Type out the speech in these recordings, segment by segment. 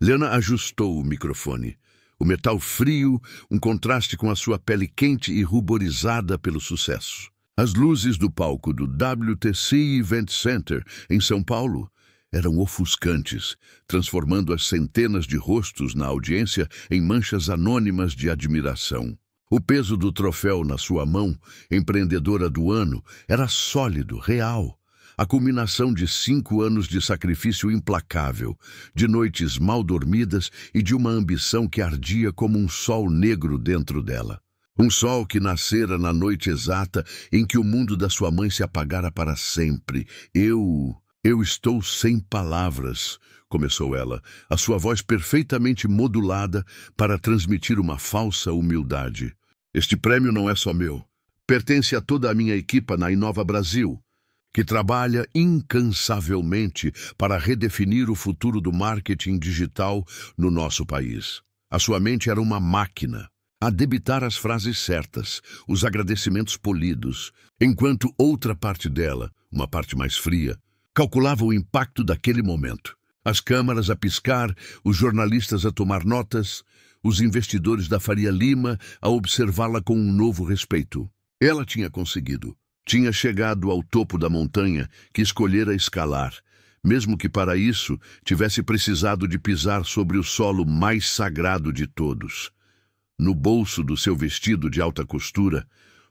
Liana ajustou o microfone. O metal frio, um contraste com a sua pele quente e ruborizada pelo sucesso. As luzes do palco do WTC Event Center, em São Paulo, eram ofuscantes, transformando as centenas de rostos na audiência em manchas anônimas de admiração. O peso do troféu na sua mão, empreendedora do ano, era sólido, real. A culminação de 5 anos de sacrifício implacável, de noites mal dormidas e de uma ambição que ardia como um sol negro dentro dela. Um sol que nascera na noite exata em que o mundo da sua mãe se apagara para sempre. Eu estou sem palavras, começou ela, a sua voz perfeitamente modulada para transmitir uma falsa humildade. Este prêmio não é só meu. Pertence a toda a minha equipa na Inova Brasil, que trabalha incansavelmente para redefinir o futuro do marketing digital no nosso país. A sua mente era uma máquina a debitar as frases certas, os agradecimentos polidos, enquanto outra parte dela, uma parte mais fria, calculava o impacto daquele momento. As câmaras a piscar, os jornalistas a tomar notas, os investidores da Faria Lima a observá-la com um novo respeito. Ela tinha conseguido. Tinha chegado ao topo da montanha que escolhera escalar, mesmo que para isso tivesse precisado de pisar sobre o solo mais sagrado de todos. No bolso do seu vestido de alta costura,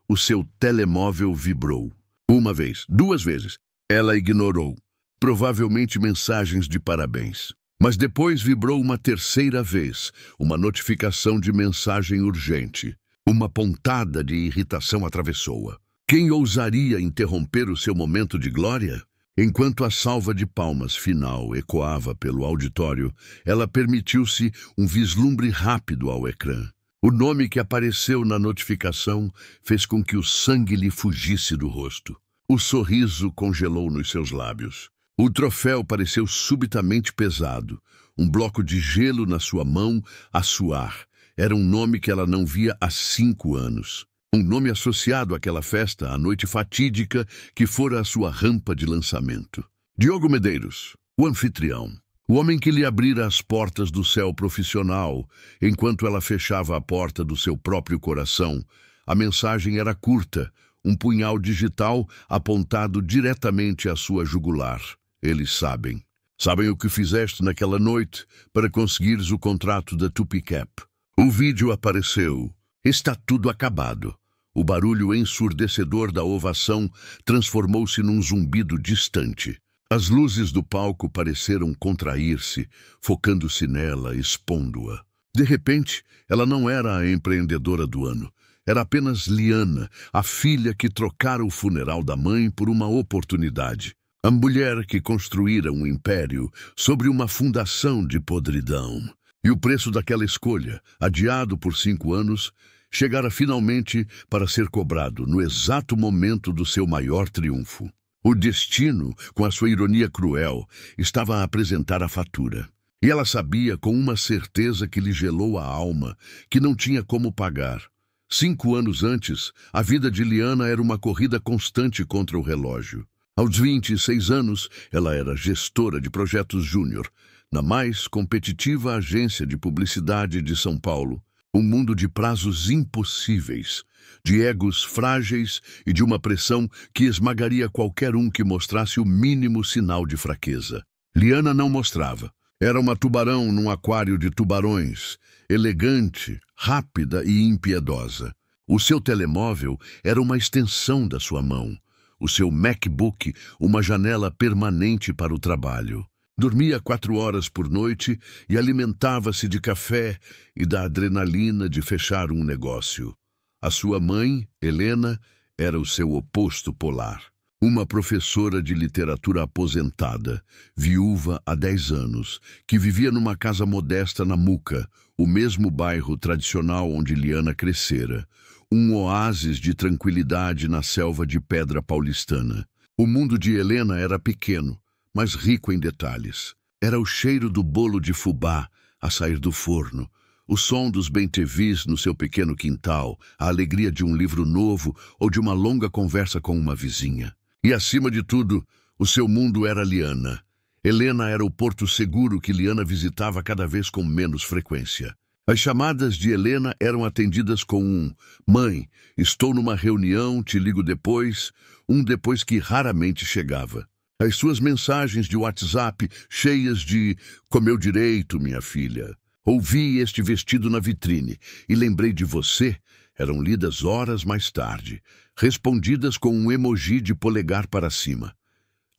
o seu telemóvel vibrou. 1 vez, 2 vezes. Ela ignorou, provavelmente mensagens de parabéns. Mas depois vibrou uma 3ª vez, uma notificação de mensagem urgente. Uma pontada de irritação atravessou-a. Quem ousaria interromper o seu momento de glória? Enquanto a salva de palmas final ecoava pelo auditório, ela permitiu-se um vislumbre rápido ao ecrã. O nome que apareceu na notificação fez com que o sangue lhe fugisse do rosto. O sorriso congelou nos seus lábios. O troféu pareceu subitamente pesado, um bloco de gelo na sua mão a suar. Era um nome que ela não via há 5 anos. Um nome associado àquela festa, à noite fatídica que fora a sua rampa de lançamento. Diogo Medeiros, o anfitrião. O homem que lhe abrira as portas do céu profissional, enquanto ela fechava a porta do seu próprio coração. A mensagem era curta, um punhal digital apontado diretamente à sua jugular. Eles sabem. Sabem o que fizeste naquela noite para conseguires o contrato da Tupicap. O vídeo apareceu. Está tudo acabado. O barulho ensurdecedor da ovação transformou-se num zumbido distante. As luzes do palco pareceram contrair-se, focando-se nela, expondo-a. De repente, ela não era a empreendedora do ano. Era apenas Liana, a filha que trocara o funeral da mãe por uma oportunidade. A mulher que construíra um império sobre uma fundação de podridão. E o preço daquela escolha, adiado por 5 anos, chegara finalmente para ser cobrado no exato momento do seu maior triunfo. O destino, com a sua ironia cruel, estava a apresentar a fatura. E ela sabia com uma certeza que lhe gelou a alma, que não tinha como pagar. 5 anos antes, a vida de Liana era uma corrida constante contra o relógio. Aos 26 anos, ela era gestora de projetos júnior, na mais competitiva agência de publicidade de São Paulo. Um mundo de prazos impossíveis, de egos frágeis e de uma pressão que esmagaria qualquer um que mostrasse o mínimo sinal de fraqueza. Liana não mostrava. Era uma tubarão num aquário de tubarões, elegante, rápida e impiedosa. O seu telemóvel era uma extensão da sua mão. O seu MacBook, uma janela permanente para o trabalho. Dormia 4 horas por noite e alimentava-se de café e da adrenalina de fechar um negócio. A sua mãe, Helena, era o seu oposto polar. Uma professora de literatura aposentada, viúva há 10 anos, que vivia numa casa modesta na Muca, o mesmo bairro tradicional onde Liana crescera, um oásis de tranquilidade na selva de pedra paulistana. O mundo de Helena era pequeno, mas rico em detalhes. Era o cheiro do bolo de fubá a sair do forno, o som dos bem-te-vis no seu pequeno quintal, a alegria de um livro novo ou de uma longa conversa com uma vizinha. E, acima de tudo, o seu mundo era Liana. Helena era o porto seguro que Liana visitava cada vez com menos frequência. As chamadas de Helena eram atendidas com um "Mãe, estou numa reunião, te ligo depois", um depois que raramente chegava. As suas mensagens de WhatsApp, cheias de "Comeu direito, minha filha. Ouvi este vestido na vitrine e lembrei de você", eram lidas horas mais tarde, respondidas com um emoji de polegar para cima.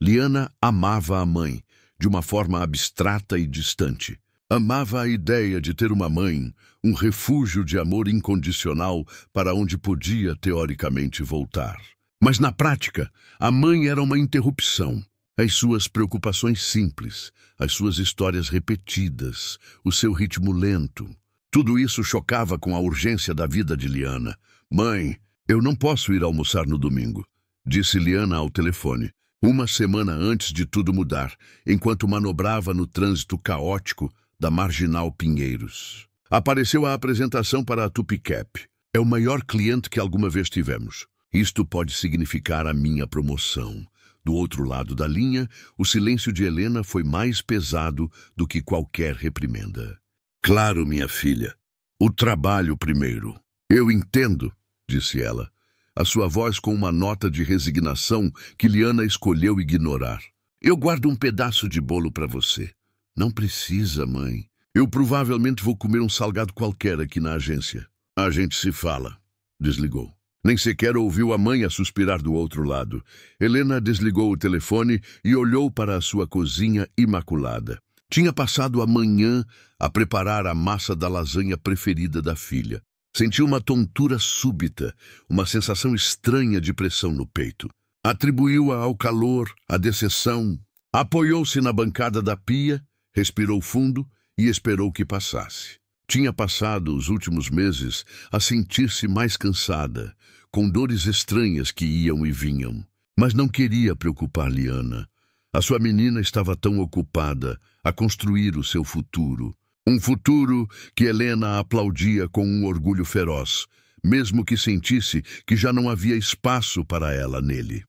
Liana amava a mãe, de uma forma abstrata e distante. Amava a ideia de ter uma mãe, um refúgio de amor incondicional para onde podia, teoricamente, voltar. Mas, na prática, a mãe era uma interrupção. As suas preocupações simples, as suas histórias repetidas, o seu ritmo lento. Tudo isso chocava com a urgência da vida de Liana. "Mãe, eu não posso ir almoçar no domingo", disse Liana ao telefone, uma semana antes de tudo mudar, enquanto manobrava no trânsito caótico da Marginal Pinheiros. Apareceu a apresentação para a Tupicap. "É o maior cliente que alguma vez tivemos. Isto pode significar a minha promoção." Do outro lado da linha, o silêncio de Helena foi mais pesado do que qualquer reprimenda. "Claro, minha filha. O trabalho primeiro." "Eu entendo", disse ela, a sua voz com uma nota de resignação que Liana escolheu ignorar. "Eu guardo um pedaço de bolo para você." "Não precisa, mãe. Eu provavelmente vou comer um salgado qualquer aqui na agência." "A gente se fala." Desligou. Nem sequer ouviu a mãe a suspirar do outro lado. Helena desligou o telefone e olhou para a sua cozinha imaculada. Tinha passado a manhã a preparar a massa da lasanha preferida da filha. Sentiu uma tontura súbita, uma sensação estranha de pressão no peito. Atribuiu-a ao calor, à decepção. Apoiou-se na bancada da pia, respirou fundo e esperou que passasse. Tinha passado os últimos meses a sentir-se mais cansada, com dores estranhas que iam e vinham. Mas não queria preocupar Liana. A sua menina estava tão ocupada a construir o seu futuro. Um futuro que Helena aplaudia com um orgulho feroz, mesmo que sentisse que já não havia espaço para ela nele.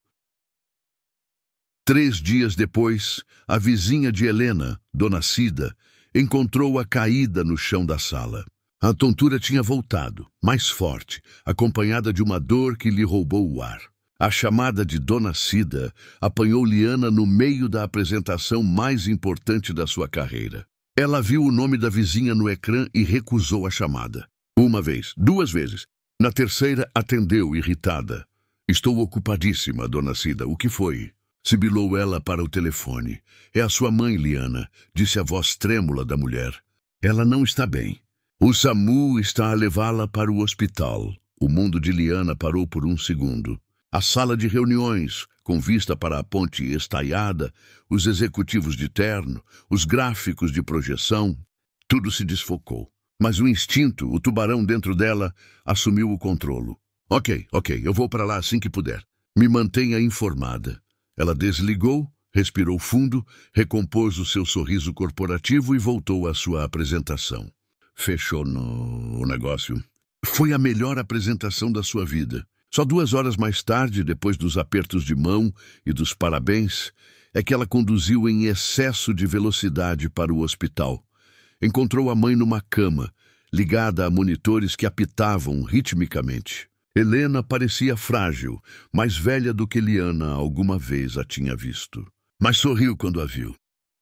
3 dias depois, a vizinha de Helena, Dona Cida, encontrou-a caída no chão da sala. A tontura tinha voltado, mais forte, acompanhada de uma dor que lhe roubou o ar. A chamada de Dona Cida apanhou Liana no meio da apresentação mais importante da sua carreira. Ela viu o nome da vizinha no ecrã e recusou a chamada. 1 vez, 2 vezes. Na terceira, atendeu, irritada. "Estou ocupadíssima, Dona Cida. O que foi?" Sibilou ela para o telefone. "É a sua mãe, Liana", disse a voz trêmula da mulher. "Ela não está bem. O SAMU está a levá-la para o hospital." O mundo de Liana parou por um segundo. A sala de reuniões, com vista para a ponte estaiada, os executivos de terno, os gráficos de projeção, tudo se desfocou. Mas o instinto, o tubarão dentro dela, assumiu o controlo. Ok, eu vou para lá assim que puder. Me mantenha informada." Ela desligou, respirou fundo, recompôs o seu sorriso corporativo e voltou à sua apresentação. Fechou o negócio. Foi a melhor apresentação da sua vida. Só 2 horas mais tarde, depois dos apertos de mão e dos parabéns, é que ela conduziu em excesso de velocidade para o hospital. Encontrou a mãe numa cama, ligada a monitores que apitavam ritmicamente. Helena parecia frágil, mais velha do que Liana alguma vez a tinha visto. Mas sorriu quando a viu.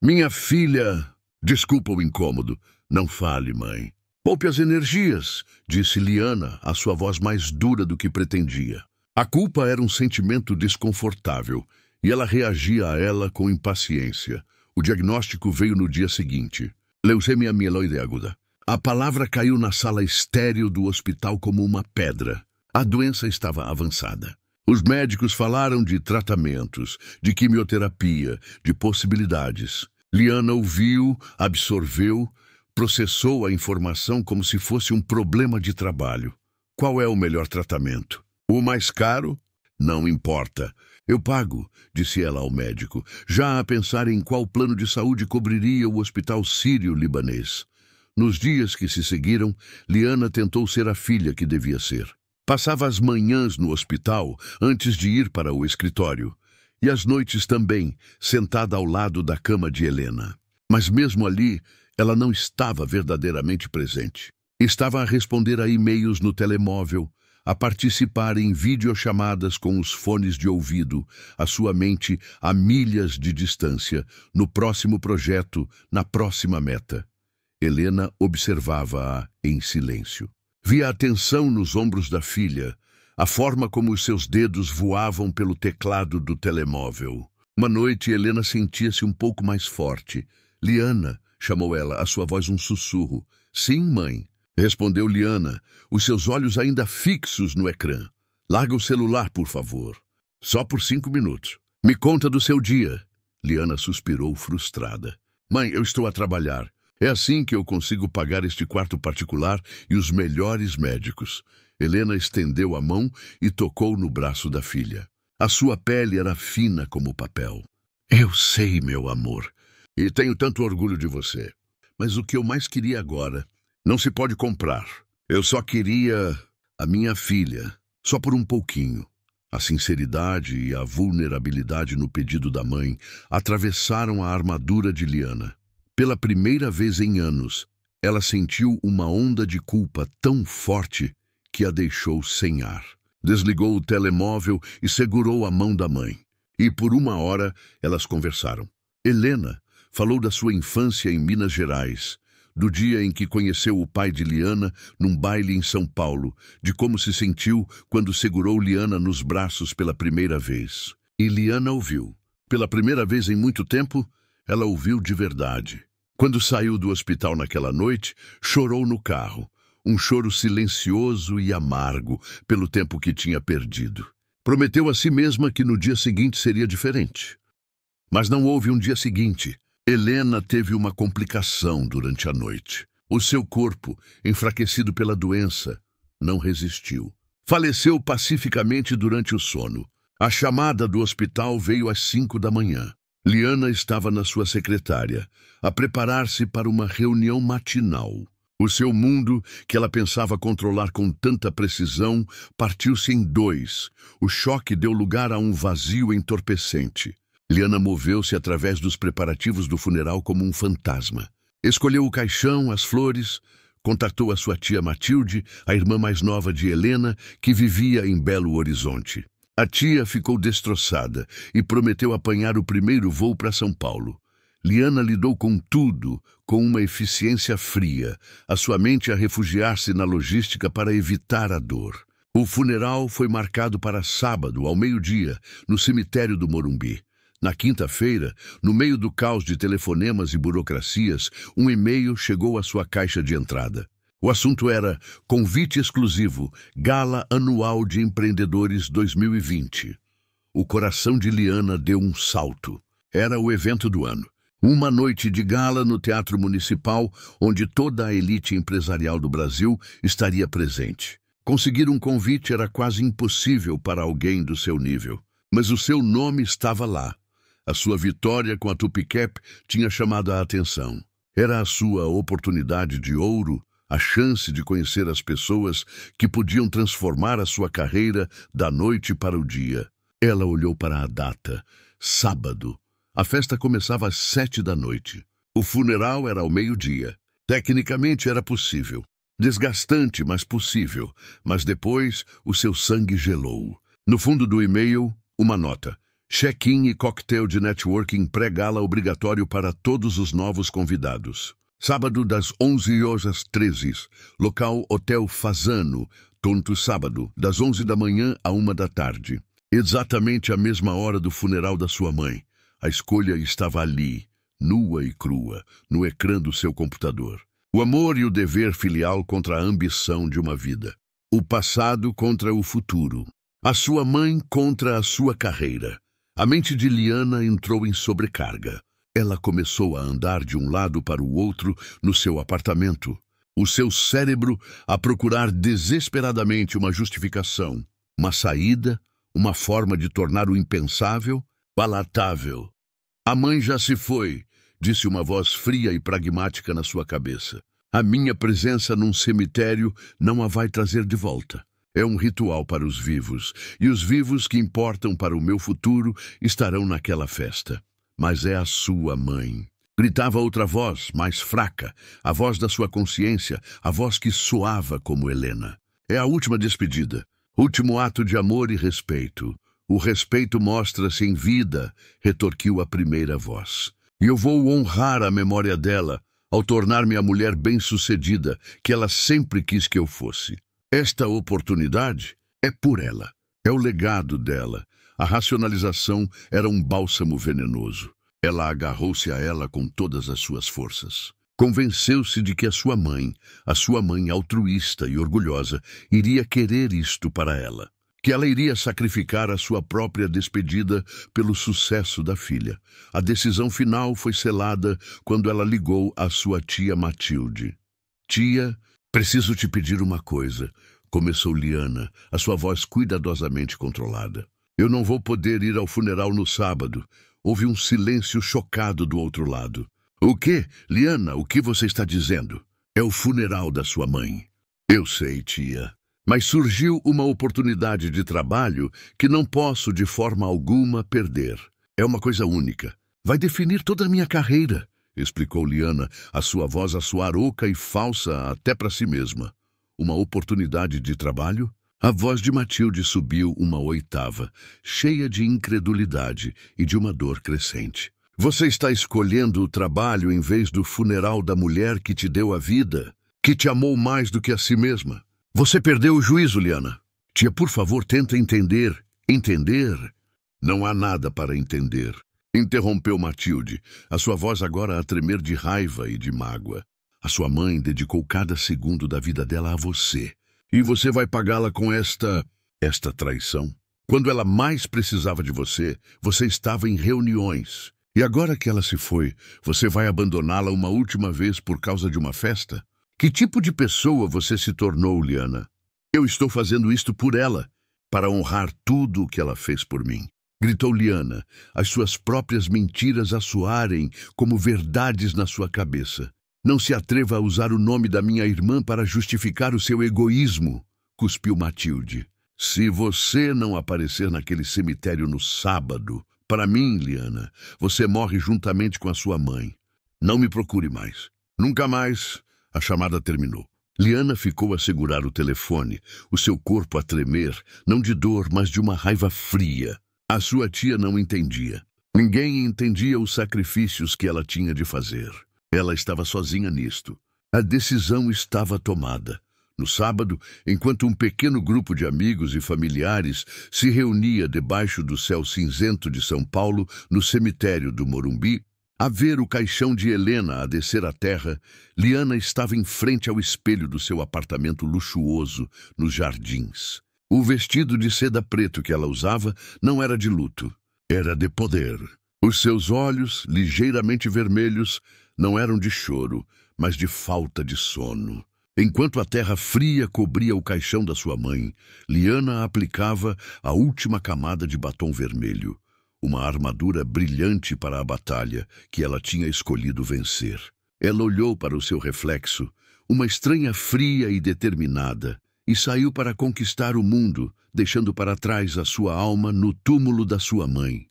"Minha filha..." "Desculpa o incômodo." "Não fale, mãe." "Poupe as energias", disse Liana, a sua voz mais dura do que pretendia. A culpa era um sentimento desconfortável, e ela reagia a ela com impaciência. O diagnóstico veio no dia seguinte. Leucemia mieloide aguda. A palavra caiu na sala estéril do hospital como uma pedra. A doença estava avançada. Os médicos falaram de tratamentos, de quimioterapia, de possibilidades. Liana ouviu, absorveu, processou a informação como se fosse um problema de trabalho. Qual é o melhor tratamento? O mais caro? Não importa. Eu pago, disse ela ao médico, já a pensar em qual plano de saúde cobriria o hospital sírio-libanês. Nos dias que se seguiram, Liana tentou ser a filha que devia ser. Passava as manhãs no hospital antes de ir para o escritório. E às noites também, sentada ao lado da cama de Helena. Mas mesmo ali, ela não estava verdadeiramente presente. Estava a responder a e-mails no telemóvel, a participar em videochamadas com os fones de ouvido, a sua mente a milhas de distância, no próximo projeto, na próxima meta. Helena observava-a em silêncio. Via a tensão nos ombros da filha, a forma como os seus dedos voavam pelo teclado do telemóvel. Uma noite, Helena sentia-se um pouco mais forte. Liana, chamou ela, a sua voz um sussurro. Sim, mãe, respondeu Liana, os seus olhos ainda fixos no ecrã. Larga o celular, por favor. Só por 5 minutos. Me conta do seu dia. Liana suspirou frustrada. Mãe, eu estou a trabalhar. É assim que eu consigo pagar este quarto particular e os melhores médicos. Helena estendeu a mão e tocou no braço da filha. A sua pele era fina como papel. Eu sei, meu amor, e tenho tanto orgulho de você. Mas o que eu mais queria agora não se pode comprar. Eu só queria a minha filha, só por um pouquinho. A sinceridade e a vulnerabilidade no pedido da mãe atravessaram a armadura de Liana. Pela primeira vez em anos, ela sentiu uma onda de culpa tão forte que a deixou sem ar. Desligou o telemóvel e segurou a mão da mãe. E por 1 hora elas conversaram. Helena falou da sua infância em Minas Gerais, do dia em que conheceu o pai de Liana num baile em São Paulo, de como se sentiu quando segurou Liana nos braços pela primeira vez. E Liana ouviu. Pela primeira vez em muito tempo, ela ouviu de verdade. Quando saiu do hospital naquela noite, chorou no carro. Um choro silencioso e amargo pelo tempo que tinha perdido. Prometeu a si mesma que no dia seguinte seria diferente. Mas não houve um dia seguinte. Helena teve uma complicação durante a noite. O seu corpo, enfraquecido pela doença, não resistiu. Faleceu pacificamente durante o sono. A chamada do hospital veio às 5 da manhã. Liana estava na sua secretária, a preparar-se para uma reunião matinal. O seu mundo, que ela pensava controlar com tanta precisão, partiu-se em 2. O choque deu lugar a um vazio entorpecente. Liana moveu-se através dos preparativos do funeral como um fantasma. Escolheu o caixão, as flores, contatou a sua tia Matilde, a irmã mais nova de Helena, que vivia em Belo Horizonte. A tia ficou destroçada e prometeu apanhar o primeiro voo para São Paulo. Liana lidou com tudo com uma eficiência fria, a sua mente a refugiar-se na logística para evitar a dor. O funeral foi marcado para sábado, ao meio-dia, no cemitério do Morumbi. Na quinta-feira, no meio do caos de telefonemas e burocracias, um e-mail chegou à sua caixa de entrada. O assunto era Convite Exclusivo, Gala Anual de Empreendedores 2020. O coração de Liana deu um salto. Era o evento do ano. Uma noite de gala no Teatro Municipal, onde toda a elite empresarial do Brasil estaria presente. Conseguir um convite era quase impossível para alguém do seu nível. Mas o seu nome estava lá. A sua vitória com a Tupicap tinha chamado a atenção. Era a sua oportunidade de ouro, a chance de conhecer as pessoas que podiam transformar a sua carreira da noite para o dia. Ela olhou para a data. Sábado. A festa começava às 7 da noite. O funeral era ao meio-dia. Tecnicamente era possível. Desgastante, mas possível. Mas depois o seu sangue gelou. No fundo do e-mail, uma nota. Check-in e coquetel de networking pré-gala obrigatório para todos os novos convidados. Sábado das 11 às 13. Local Hotel Fasano. Tonto sábado, das 11 da manhã à 1 da tarde. Exatamente a mesma hora do funeral da sua mãe. A escolha estava ali, nua e crua, no ecrã do seu computador. O amor e o dever filial contra a ambição de uma vida. O passado contra o futuro. A sua mãe contra a sua carreira. A mente de Liana entrou em sobrecarga. Ela começou a andar de um lado para o outro no seu apartamento. O seu cérebro a procurar desesperadamente uma justificação, uma saída, uma forma de tornar o impensável palatável. A mãe já se foi, disse uma voz fria e pragmática na sua cabeça. A minha presença num cemitério não a vai trazer de volta. É um ritual para os vivos, e os vivos que importam para o meu futuro estarão naquela festa. Mas é a sua mãe. Gritava outra voz, mais fraca, a voz da sua consciência, a voz que soava como Helena. É a última despedida, último ato de amor e respeito. O respeito mostra-se em vida, retorquiu a primeira voz. E eu vou honrar a memória dela, ao tornar-me a mulher bem-sucedida que ela sempre quis que eu fosse. Esta oportunidade é por ela, é o legado dela. A racionalização era um bálsamo venenoso. Ela agarrou-se a ela com todas as suas forças. Convenceu-se de que a sua mãe altruísta e orgulhosa, iria querer isto para ela. Que ela iria sacrificar a sua própria despedida pelo sucesso da filha. A decisão final foi selada quando ela ligou à sua tia Matilde. Tia, preciso te pedir uma coisa, começou Liana, a sua voz cuidadosamente controlada. Eu não vou poder ir ao funeral no sábado. Houve um silêncio chocado do outro lado. O quê? Liana, o que você está dizendo? É o funeral da sua mãe. Eu sei, tia. Mas surgiu uma oportunidade de trabalho que não posso de forma alguma perder. É uma coisa única. Vai definir toda a minha carreira, explicou Liana, a sua voz a soar oca e falsa até para si mesma. Uma oportunidade de trabalho? A voz de Matilde subiu uma oitava, cheia de incredulidade e de uma dor crescente. Você está escolhendo o trabalho em vez do funeral da mulher que te deu a vida, que te amou mais do que a si mesma. Você perdeu o juízo, Liana. Tia, por favor, tenta entender. Entender? Não há nada para entender. Interrompeu Matilde, a sua voz agora a tremer de raiva e de mágoa. A sua mãe dedicou cada segundo da vida dela a você. E você vai pagá-la com esta traição. Quando ela mais precisava de você, você estava em reuniões. E agora que ela se foi, você vai abandoná-la uma última vez por causa de uma festa? Que tipo de pessoa você se tornou, Liana? Eu estou fazendo isto por ela, para honrar tudo o que ela fez por mim. Gritou Liana, as suas próprias mentiras a soarem como verdades na sua cabeça. Não se atreva a usar o nome da minha irmã para justificar o seu egoísmo, cuspiu Matilde. Se você não aparecer naquele cemitério no sábado, para mim, Liana, você morre juntamente com a sua mãe. Não me procure mais. Nunca mais. A chamada terminou. Liana ficou a segurar o telefone, o seu corpo a tremer, não de dor, mas de uma raiva fria. A sua tia não entendia. Ninguém entendia os sacrifícios que ela tinha de fazer. Ela estava sozinha nisto. A decisão estava tomada. No sábado, enquanto um pequeno grupo de amigos e familiares se reunia debaixo do céu cinzento de São Paulo, no cemitério do Morumbi, a ver o caixão de Helena a descer à terra, Liana estava em frente ao espelho do seu apartamento luxuoso, nos jardins. O vestido de seda preto que ela usava não era de luto, era de poder. Os seus olhos, ligeiramente vermelhos, não eram de choro, mas de falta de sono. Enquanto a terra fria cobria o caixão da sua mãe, Liana aplicava a última camada de batom vermelho, uma armadura brilhante para a batalha que ela tinha escolhido vencer. Ela olhou para o seu reflexo, uma estranha fria e determinada, e saiu para conquistar o mundo, deixando para trás a sua alma no túmulo da sua mãe.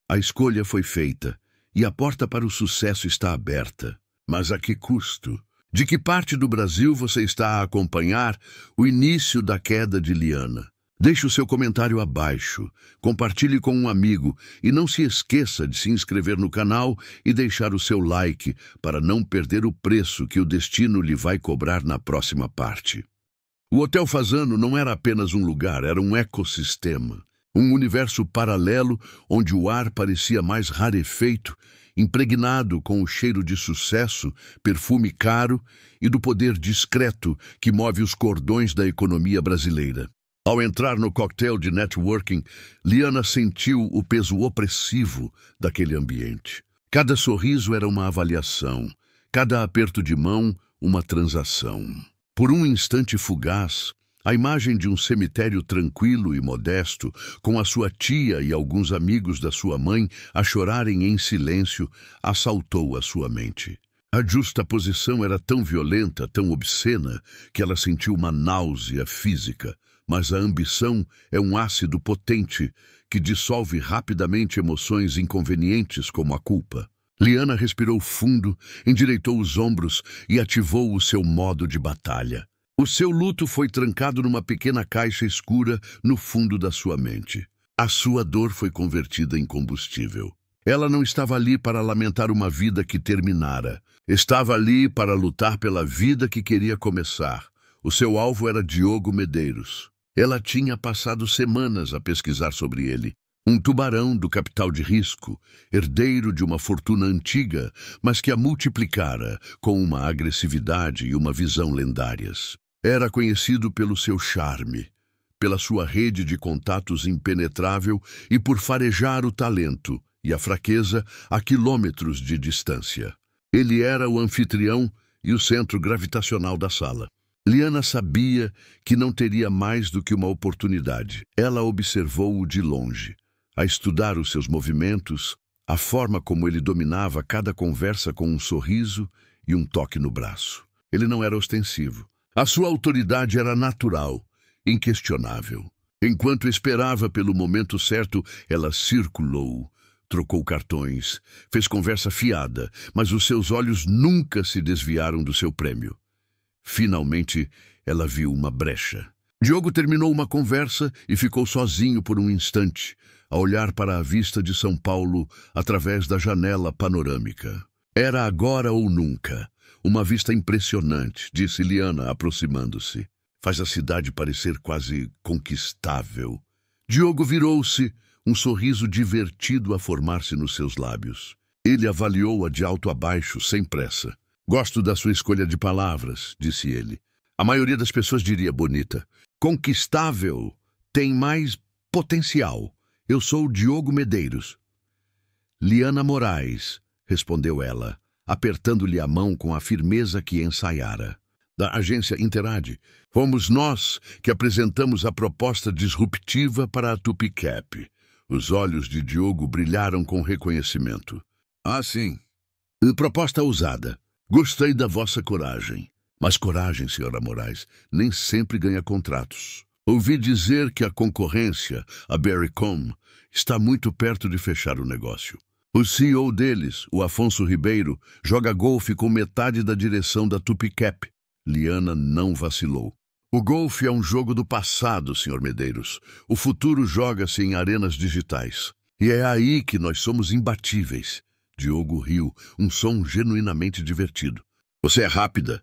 A escolha foi feita, e a porta para o sucesso está aberta. Mas a que custo? De que parte do Brasil você está a acompanhar o início da queda de Liana? Deixe o seu comentário abaixo, compartilhe com um amigo e não se esqueça de se inscrever no canal e deixar o seu like para não perder o preço que o destino lhe vai cobrar na próxima parte. O Hotel Fasano não era apenas um lugar, era um ecossistema. Um universo paralelo onde o ar parecia mais rarefeito, impregnado com o cheiro de sucesso, perfume caro e do poder discreto que move os cordões da economia brasileira. Ao entrar no coquetel de networking, Liana sentiu o peso opressivo daquele ambiente. Cada sorriso era uma avaliação, cada aperto de mão, uma transação. Por um instante fugaz, a imagem de um cemitério tranquilo e modesto, com a sua tia e alguns amigos da sua mãe a chorarem em silêncio, assaltou a sua mente. A justaposição era tão violenta, tão obscena, que ela sentiu uma náusea física. Mas a ambição é um ácido potente que dissolve rapidamente emoções inconvenientes como a culpa. Liana respirou fundo, endireitou os ombros e ativou o seu modo de batalha. O seu luto foi trancado numa pequena caixa escura no fundo da sua mente. A sua dor foi convertida em combustível. Ela não estava ali para lamentar uma vida que terminara. Estava ali para lutar pela vida que queria começar. O seu alvo era Diogo Medeiros. Ela tinha passado semanas a pesquisar sobre ele. Um tubarão do capital de risco, herdeiro de uma fortuna antiga, mas que a multiplicara com uma agressividade e uma visão lendárias. Era conhecido pelo seu charme, pela sua rede de contatos impenetrável e por farejar o talento e a fraqueza a quilômetros de distância. Ele era o anfitrião e o centro gravitacional da sala. Liana sabia que não teria mais do que uma oportunidade. Ela observou-o de longe, a estudar os seus movimentos, a forma como ele dominava cada conversa com um sorriso e um toque no braço. Ele não era ostensivo. A sua autoridade era natural, inquestionável. Enquanto esperava pelo momento certo, ela circulou, trocou cartões, fez conversa fiada, mas os seus olhos nunca se desviaram do seu prêmio. Finalmente, ela viu uma brecha. Diogo terminou uma conversa e ficou sozinho por um instante, a olhar para a vista de São Paulo através da janela panorâmica. Era agora ou nunca. Uma vista impressionante, disse Liana, aproximando-se. Faz a cidade parecer quase conquistável. Diogo virou-se, um sorriso divertido a formar-se nos seus lábios. Ele avaliou-a de alto a baixo, sem pressa. Gosto da sua escolha de palavras, disse ele. A maioria das pessoas diria bonita. Conquistável tem mais potencial. Eu sou Diogo Medeiros. Liana Moraes, respondeu ela, apertando-lhe a mão com a firmeza que ensaiara. Da agência Interade, fomos nós que apresentamos a proposta disruptiva para a Tupicap. Os olhos de Diogo brilharam com reconhecimento. Ah, sim. Proposta ousada. Gostei da vossa coragem. Mas coragem, senhora Moraes, nem sempre ganha contratos. Ouvi dizer que a concorrência, a Berrycom, está muito perto de fechar o negócio. O CEO deles, o Afonso Ribeiro, joga golfe com metade da direção da Tupicap. Liana não vacilou. O golfe é um jogo do passado, senhor Medeiros. O futuro joga-se em arenas digitais. E é aí que nós somos imbatíveis. Diogo riu, um som genuinamente divertido. Você é rápida.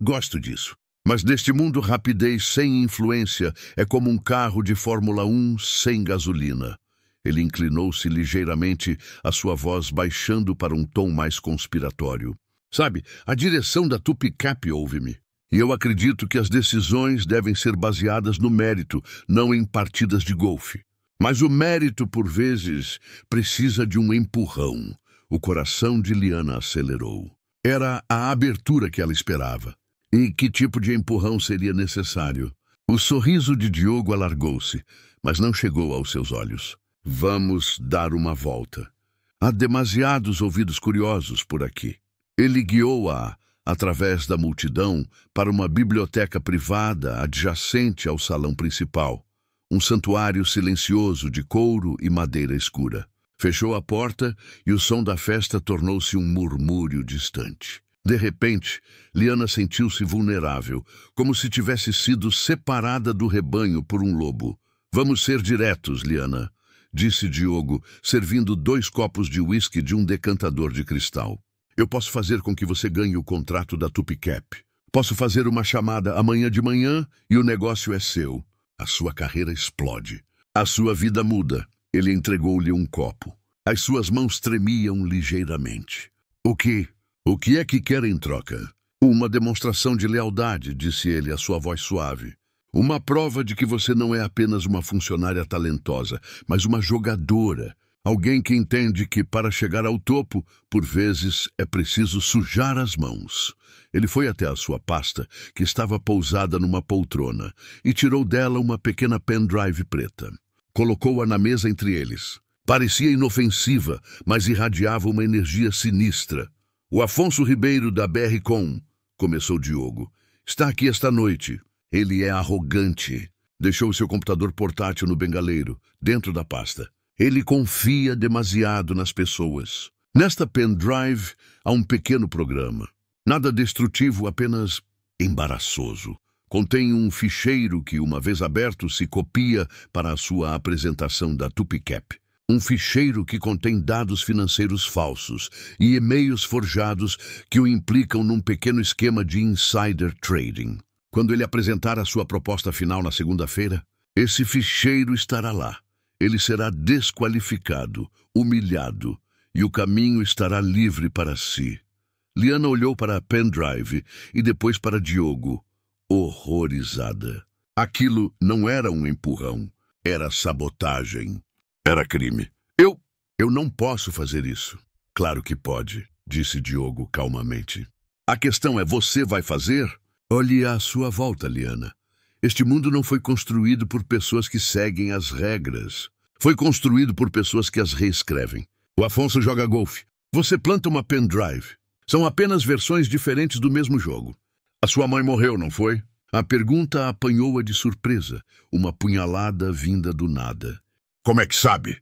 Gosto disso. Mas neste mundo, rapidez sem influência é como um carro de Fórmula 1 sem gasolina. Ele inclinou-se ligeiramente, a sua voz baixando para um tom mais conspiratório. Sabe, a direção da Tupicap ouve-me. E eu acredito que as decisões devem ser baseadas no mérito, não em partidas de golfe. Mas o mérito, por vezes, precisa de um empurrão. O coração de Liana acelerou. Era a abertura que ela esperava. E que tipo de empurrão seria necessário? O sorriso de Diogo alargou-se, mas não chegou aos seus olhos. Vamos dar uma volta. Há demasiados ouvidos curiosos por aqui. Ele guiou-a, através da multidão, para uma biblioteca privada adjacente ao salão principal. Um santuário silencioso de couro e madeira escura. Fechou a porta e o som da festa tornou-se um murmúrio distante. De repente, Liana sentiu-se vulnerável, como se tivesse sido separada do rebanho por um lobo. Vamos ser diretos, Liana, disse Diogo, servindo 2 copos de uísque de um decantador de cristal. Eu posso fazer com que você ganhe o contrato da Tupicap. Posso fazer uma chamada amanhã de manhã e o negócio é seu. A sua carreira explode. A sua vida muda. Ele entregou-lhe um copo. As suas mãos tremiam ligeiramente. O que é que quer em troca? Uma demonstração de lealdade, disse ele, a sua voz suave. Uma prova de que você não é apenas uma funcionária talentosa, mas uma jogadora. Alguém que entende que, para chegar ao topo, por vezes é preciso sujar as mãos. Ele foi até a sua pasta, que estava pousada numa poltrona, e tirou dela uma pequena pendrive preta. Colocou-a na mesa entre eles. Parecia inofensiva, mas irradiava uma energia sinistra. O Afonso Ribeiro da BR-Com, começou Diogo. Está aqui esta noite. Ele é arrogante. Deixou seu computador portátil no bengaleiro, dentro da pasta. Ele confia demasiado nas pessoas. Nesta pendrive há um pequeno programa. Nada destrutivo, apenas embaraçoso. Contém um ficheiro que, uma vez aberto, se copia para a sua apresentação da Tupicap. Um ficheiro que contém dados financeiros falsos e e-mails forjados que o implicam num pequeno esquema de insider trading. Quando ele apresentar a sua proposta final na segunda-feira, esse ficheiro estará lá. Ele será desqualificado, humilhado, e o caminho estará livre para si. Liana olhou para a pendrive e depois para Diogo, horrorizada. Aquilo não era um empurrão, era sabotagem. Era crime. Eu não posso fazer isso. Claro que pode, disse Diogo calmamente. A questão é, você vai fazer? Olhe à sua volta, Liana. Este mundo não foi construído por pessoas que seguem as regras. Foi construído por pessoas que as reescrevem. O Afonso joga golfe. Você planta uma pendrive. São apenas versões diferentes do mesmo jogo. A sua mãe morreu, não foi? A pergunta apanhou-a de surpresa, uma punhalada vinda do nada. Como é que sabe?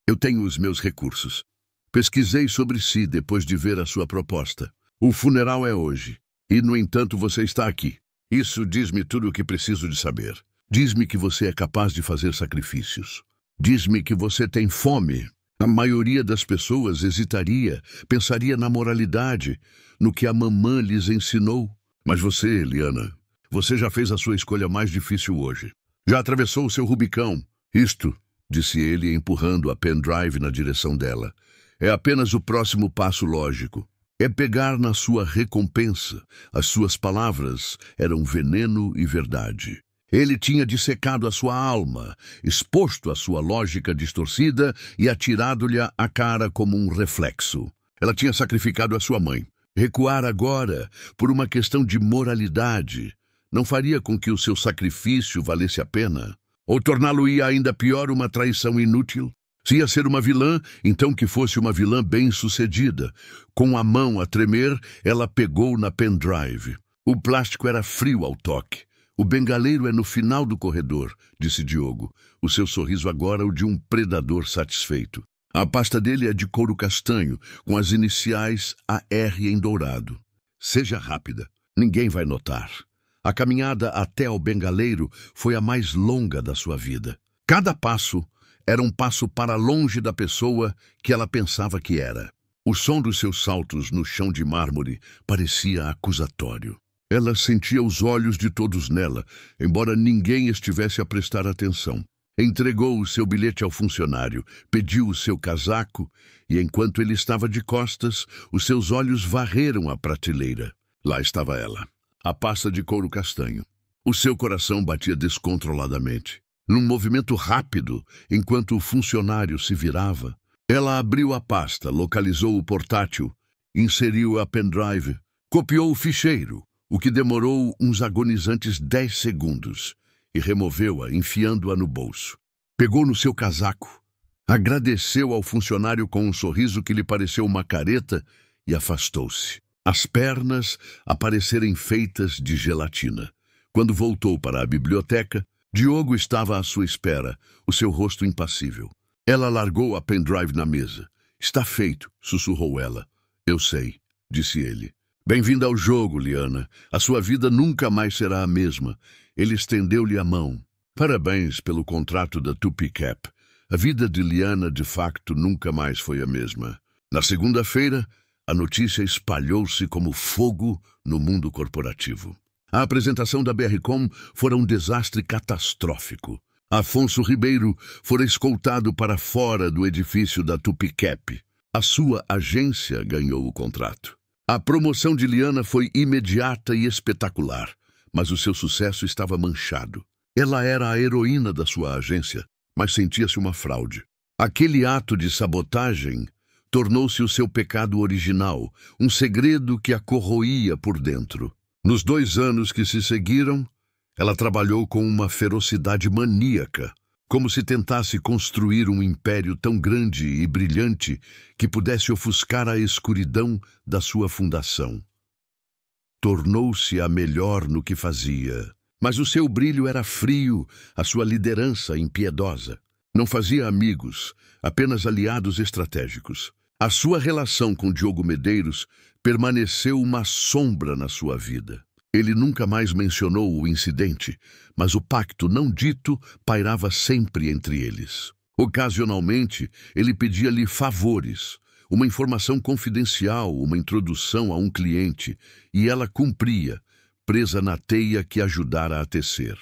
Eu tenho os meus recursos. Pesquisei sobre si depois de ver a sua proposta. O funeral é hoje. E, no entanto, você está aqui. Isso diz-me tudo o que preciso de saber. Diz-me que você é capaz de fazer sacrifícios. Diz-me que você tem fome. A maioria das pessoas hesitaria, pensaria na moralidade, no que a mamã lhes ensinou. Mas você, Liana, você já fez a sua escolha mais difícil hoje. Já atravessou o seu Rubicão. Isto, disse ele, empurrando a pendrive na direção dela, é apenas o próximo passo lógico. É pegar na sua recompensa. As suas palavras eram veneno e verdade. Ele tinha dissecado a sua alma, exposto a sua lógica distorcida e atirado-lhe à cara como um reflexo. Ela tinha sacrificado a sua mãe. Recuar agora, por uma questão de moralidade, não faria com que o seu sacrifício valesse a pena? Ou torná-lo-ia ainda pior, uma traição inútil? Se ia ser uma vilã, então que fosse uma vilã bem-sucedida. Com a mão a tremer, ela pegou na pendrive. O plástico era frio ao toque. O bengaleiro é no final do corredor, disse Diogo. O seu sorriso agora o de um predador satisfeito. A pasta dele é de couro castanho, com as iniciais AR em dourado. Seja rápida, ninguém vai notar. A caminhada até ao bengaleiro foi a mais longa da sua vida. Cada passo era um passo para longe da pessoa que ela pensava que era. O som dos seus saltos no chão de mármore parecia acusatório. Ela sentia os olhos de todos nela, embora ninguém estivesse a prestar atenção. Entregou o seu bilhete ao funcionário, pediu o seu casaco e, enquanto ele estava de costas, os seus olhos varreram a prateleira. Lá estava ela, a pasta de couro castanho. O seu coração batia descontroladamente. Num movimento rápido, enquanto o funcionário se virava, ela abriu a pasta, localizou o portátil, inseriu a pendrive, copiou o ficheiro, o que demorou uns agonizantes 10 segundos, e removeu-a, enfiando-a no bolso. Pegou no seu casaco, agradeceu ao funcionário com um sorriso que lhe pareceu uma careta e afastou-se. As pernas apareceram feitas de gelatina. Quando voltou para a biblioteca, Diogo estava à sua espera, o seu rosto impassível. Ela largou a pendrive na mesa. Está feito, sussurrou ela. Eu sei, disse ele. Bem-vinda ao jogo, Liana. A sua vida nunca mais será a mesma. Ele estendeu-lhe a mão. Parabéns pelo contrato da Tupicap. A vida de Liana, de facto, nunca mais foi a mesma. Na segunda-feira, a notícia espalhou-se como fogo no mundo corporativo. A apresentação da BR-Com fora um desastre catastrófico. Afonso Ribeiro fora escoltado para fora do edifício da Tupicap. A sua agência ganhou o contrato. A promoção de Liana foi imediata e espetacular, mas o seu sucesso estava manchado. Ela era a heroína da sua agência, mas sentia-se uma fraude. Aquele ato de sabotagem tornou-se o seu pecado original, um segredo que a corroía por dentro. Nos 2 anos que se seguiram, ela trabalhou com uma ferocidade maníaca. como se tentasse construir um império tão grande e brilhante que pudesse ofuscar a escuridão da sua fundação. Tornou-se a melhor no que fazia, mas o seu brilho era frio, a sua liderança impiedosa. Não fazia amigos, apenas aliados estratégicos. A sua relação com Diogo Medeiros permaneceu uma sombra na sua vida. Ele nunca mais mencionou o incidente, mas o pacto não dito pairava sempre entre eles. Ocasionalmente, ele pedia-lhe favores, uma informação confidencial, uma introdução a um cliente, e ela cumpria, presa na teia que ajudara a tecer.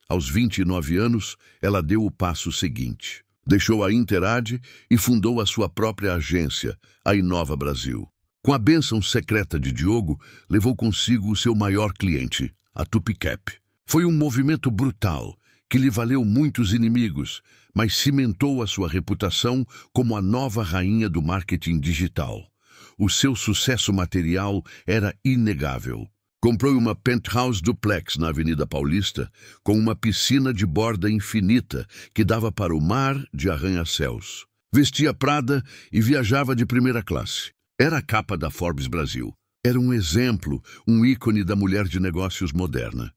Aos 29 anos, ela deu o passo seguinte. Deixou a Interad e fundou a sua própria agência, a Inova Brasil. Com a bênção secreta de Diogo, levou consigo o seu maior cliente, a Tupicap. Foi um movimento brutal, que lhe valeu muitos inimigos, mas cimentou a sua reputação como a nova rainha do marketing digital. O seu sucesso material era inegável. Comprou uma penthouse duplex na Avenida Paulista, com uma piscina de borda infinita que dava para o mar de arranha-céus. Vestia Prada e viajava de primeira classe. Era a capa da Forbes Brasil. Era um exemplo, um ícone da mulher de negócios moderna.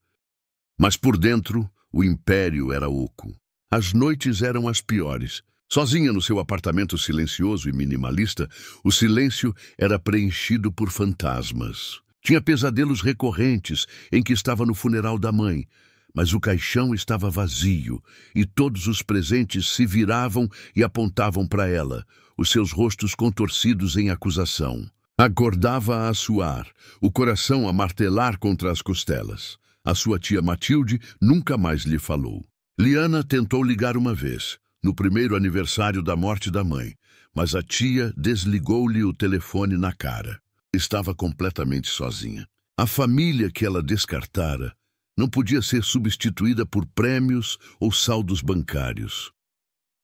Mas por dentro, o império era oco. As noites eram as piores. Sozinha no seu apartamento silencioso e minimalista, o silêncio era preenchido por fantasmas. Tinha pesadelos recorrentes em que estava no funeral da mãe, mas o caixão estava vazio e todos os presentes se viravam e apontavam para ela, os seus rostos contorcidos em acusação. Acordava a suar, o coração a martelar contra as costelas. A sua tia Matilde nunca mais lhe falou. Liana tentou ligar uma vez, no primeiro aniversário da morte da mãe, mas a tia desligou-lhe o telefone na cara. Estava completamente sozinha. A família que ela descartara não podia ser substituída por prêmios ou saldos bancários.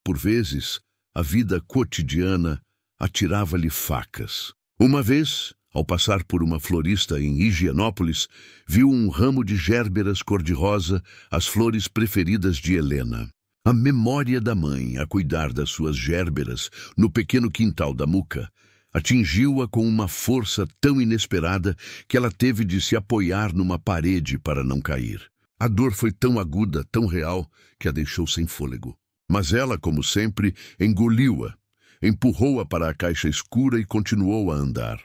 Por vezes, a vida cotidiana atirava-lhe facas. Uma vez, ao passar por uma florista em Higienópolis, viu um ramo de gérberas cor-de-rosa, as flores preferidas de Helena. A memória da mãe a cuidar das suas gérberas no pequeno quintal da Muca atingiu-a com uma força tão inesperada que ela teve de se apoiar numa parede para não cair. A dor foi tão aguda, tão real, que a deixou sem fôlego. Mas ela, como sempre, engoliu-a, empurrou-a para a caixa escura e continuou a andar.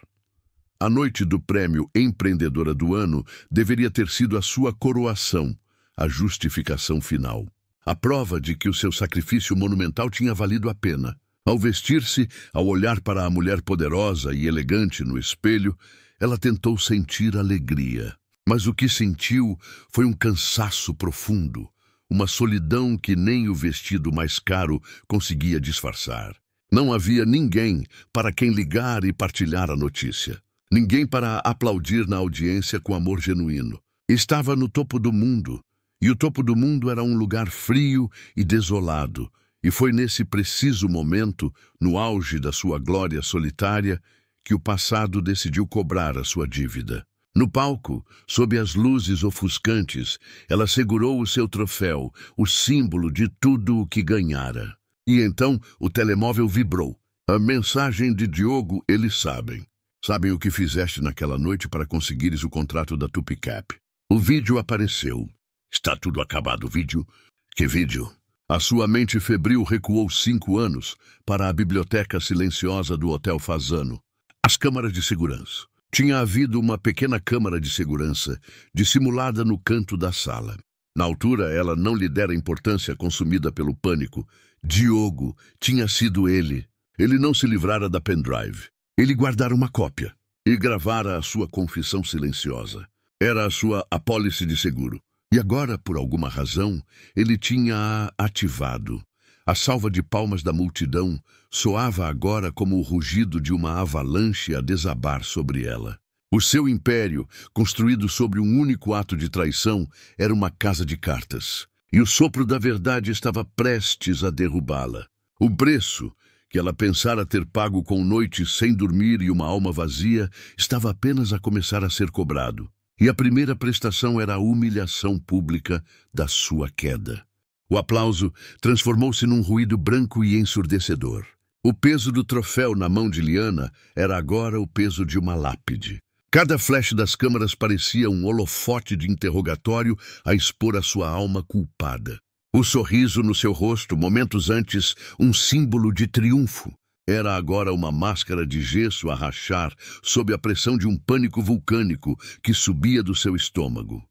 A noite do prêmio Empreendedora do Ano deveria ter sido a sua coroação, a justificação final. A prova de que o seu sacrifício monumental tinha valido a pena. Ao vestir-se, ao olhar para a mulher poderosa e elegante no espelho, ela tentou sentir alegria. Mas o que sentiu foi um cansaço profundo, uma solidão que nem o vestido mais caro conseguia disfarçar. Não havia ninguém para quem ligar e partilhar a notícia. Ninguém para aplaudir na audiência com amor genuíno. Estava no topo do mundo, e o topo do mundo era um lugar frio e desolado. E foi nesse preciso momento, no auge da sua glória solitária, que o passado decidiu cobrar a sua dívida. No palco, sob as luzes ofuscantes, ela segurou o seu troféu, o símbolo de tudo o que ganhara. E então o telemóvel vibrou. A mensagem de Diogo, eles sabem. Sabem o que fizeste naquela noite para conseguires o contrato da Tupicap. O vídeo apareceu. Está tudo acabado, o vídeo? Que vídeo? A sua mente febril recuou 5 anos para a biblioteca silenciosa do Hotel Fasano. As câmaras de segurança. Tinha havido uma pequena câmara de segurança dissimulada no canto da sala. Na altura, ela não lhe dera importância consumida pelo pânico. Diogo tinha sido ele. Ele não se livrara da pendrive. Ele guardara uma cópia e gravara a sua confissão silenciosa. Era a sua apólice de seguro. E agora, por alguma razão, ele tinha-a ativado. A salva de palmas da multidão soava agora como o rugido de uma avalanche a desabar sobre ela. O seu império, construído sobre um único ato de traição, era uma casa de cartas. E o sopro da verdade estava prestes a derrubá-la. O preço, que ela pensara ter pago com noites sem dormir e uma alma vazia, estava apenas a começar a ser cobrado. E a primeira prestação era a humilhação pública da sua queda. O aplauso transformou-se num ruído branco e ensurdecedor. O peso do troféu na mão de Liana era agora o peso de uma lápide. Cada flash das câmaras parecia um holofote de interrogatório a expor a sua alma culpada. O sorriso no seu rosto, momentos antes, um símbolo de triunfo, era agora uma máscara de gesso a rachar sob a pressão de um pânico vulcânico que subia do seu estômago.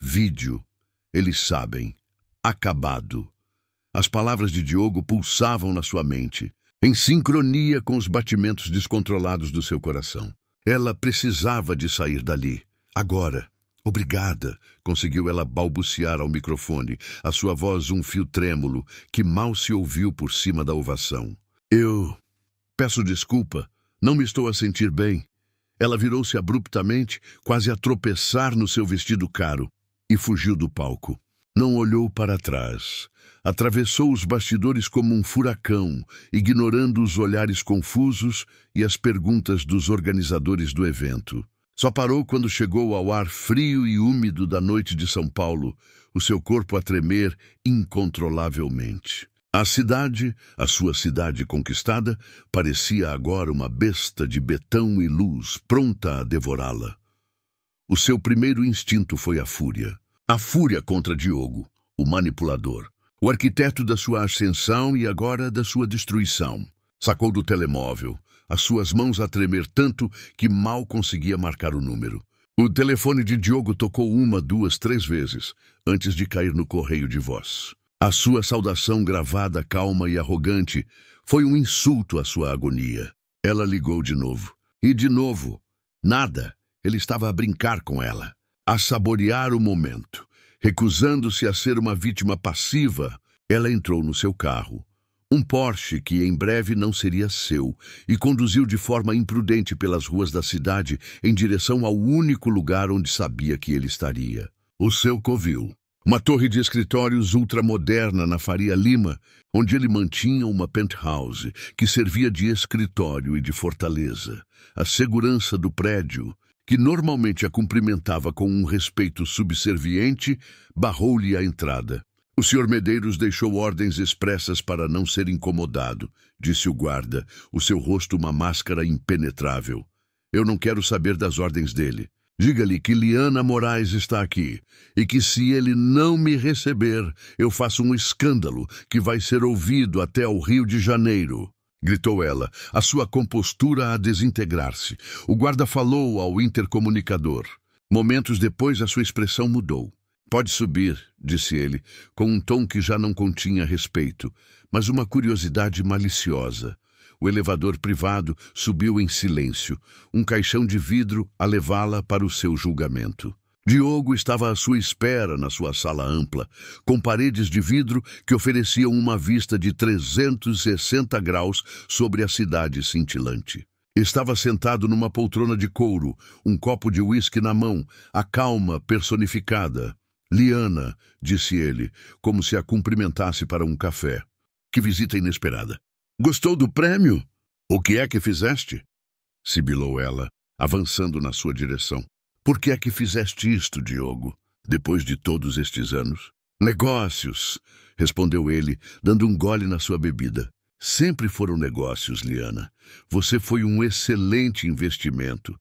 Vídeo, eles sabem, acabado. As palavras de Diogo pulsavam na sua mente, em sincronia com os batimentos descontrolados do seu coração. Ela precisava de sair dali, agora. Obrigada, conseguiu ela balbuciar ao microfone, a sua voz um fio trêmulo, que mal se ouviu por cima da ovação. Eu peço desculpa, não me estou a sentir bem. Ela virou-se abruptamente, quase a tropeçar no seu vestido caro, e fugiu do palco. Não olhou para trás. Atravessou os bastidores como um furacão, ignorando os olhares confusos e as perguntas dos organizadores do evento. Só parou quando chegou ao ar frio e úmido da noite de São Paulo, o seu corpo a tremer incontrolavelmente. A cidade, a sua cidade conquistada, parecia agora uma besta de betão e luz, pronta a devorá-la. O seu primeiro instinto foi a fúria. A fúria contra Diogo, o manipulador. O arquiteto da sua ascensão e agora da sua destruição. Sacou do telemóvel, as suas mãos a tremer tanto que mal conseguia marcar o número. O telefone de Diogo tocou 1, 2, 3 vezes, antes de cair no correio de voz. A sua saudação gravada, calma e arrogante foi um insulto à sua agonia. Ela ligou de novo. E de novo. Nada. Ele estava a brincar com ela, a saborear o momento. Recusando-se a ser uma vítima passiva, ela entrou no seu carro. Um Porsche que em breve não seria seu, e conduziu de forma imprudente pelas ruas da cidade em direção ao único lugar onde sabia que ele estaria. O seu covil. Uma torre de escritórios ultramoderna na Faria Lima, onde ele mantinha uma penthouse que servia de escritório e de fortaleza. A segurança do prédio, que normalmente a cumprimentava com um respeito subserviente, barrou-lhe a entrada. O Sr. Medeiros deixou ordens expressas para não ser incomodado, disse o guarda, o seu rosto uma máscara impenetrável. Eu não quero saber das ordens dele. Diga-lhe que Liana Moraes está aqui, e que se ele não me receber, eu faço um escândalo que vai ser ouvido até o Rio de Janeiro. Gritou ela, a sua compostura a desintegrar-se. O guarda falou ao intercomunicador. Momentos depois, a sua expressão mudou. Pode subir, disse ele, com um tom que já não continha respeito, mas uma curiosidade maliciosa. O elevador privado subiu em silêncio, um caixão de vidro a levá-la para o seu julgamento. Diogo estava à sua espera na sua sala ampla, com paredes de vidro que ofereciam uma vista de 360 graus sobre a cidade cintilante. Estava sentado numa poltrona de couro, um copo de uísque na mão, a calma personificada. Liana, disse ele, como se a cumprimentasse para um café. Que visita inesperada. Gostou do prêmio? O que é que fizeste? Sibilou ela, avançando na sua direção. Por que é que fizeste isto, Diogo, depois de todos estes anos? Negócios, respondeu ele, dando um gole na sua bebida. Sempre foram negócios, Liana. Você foi um excelente investimento.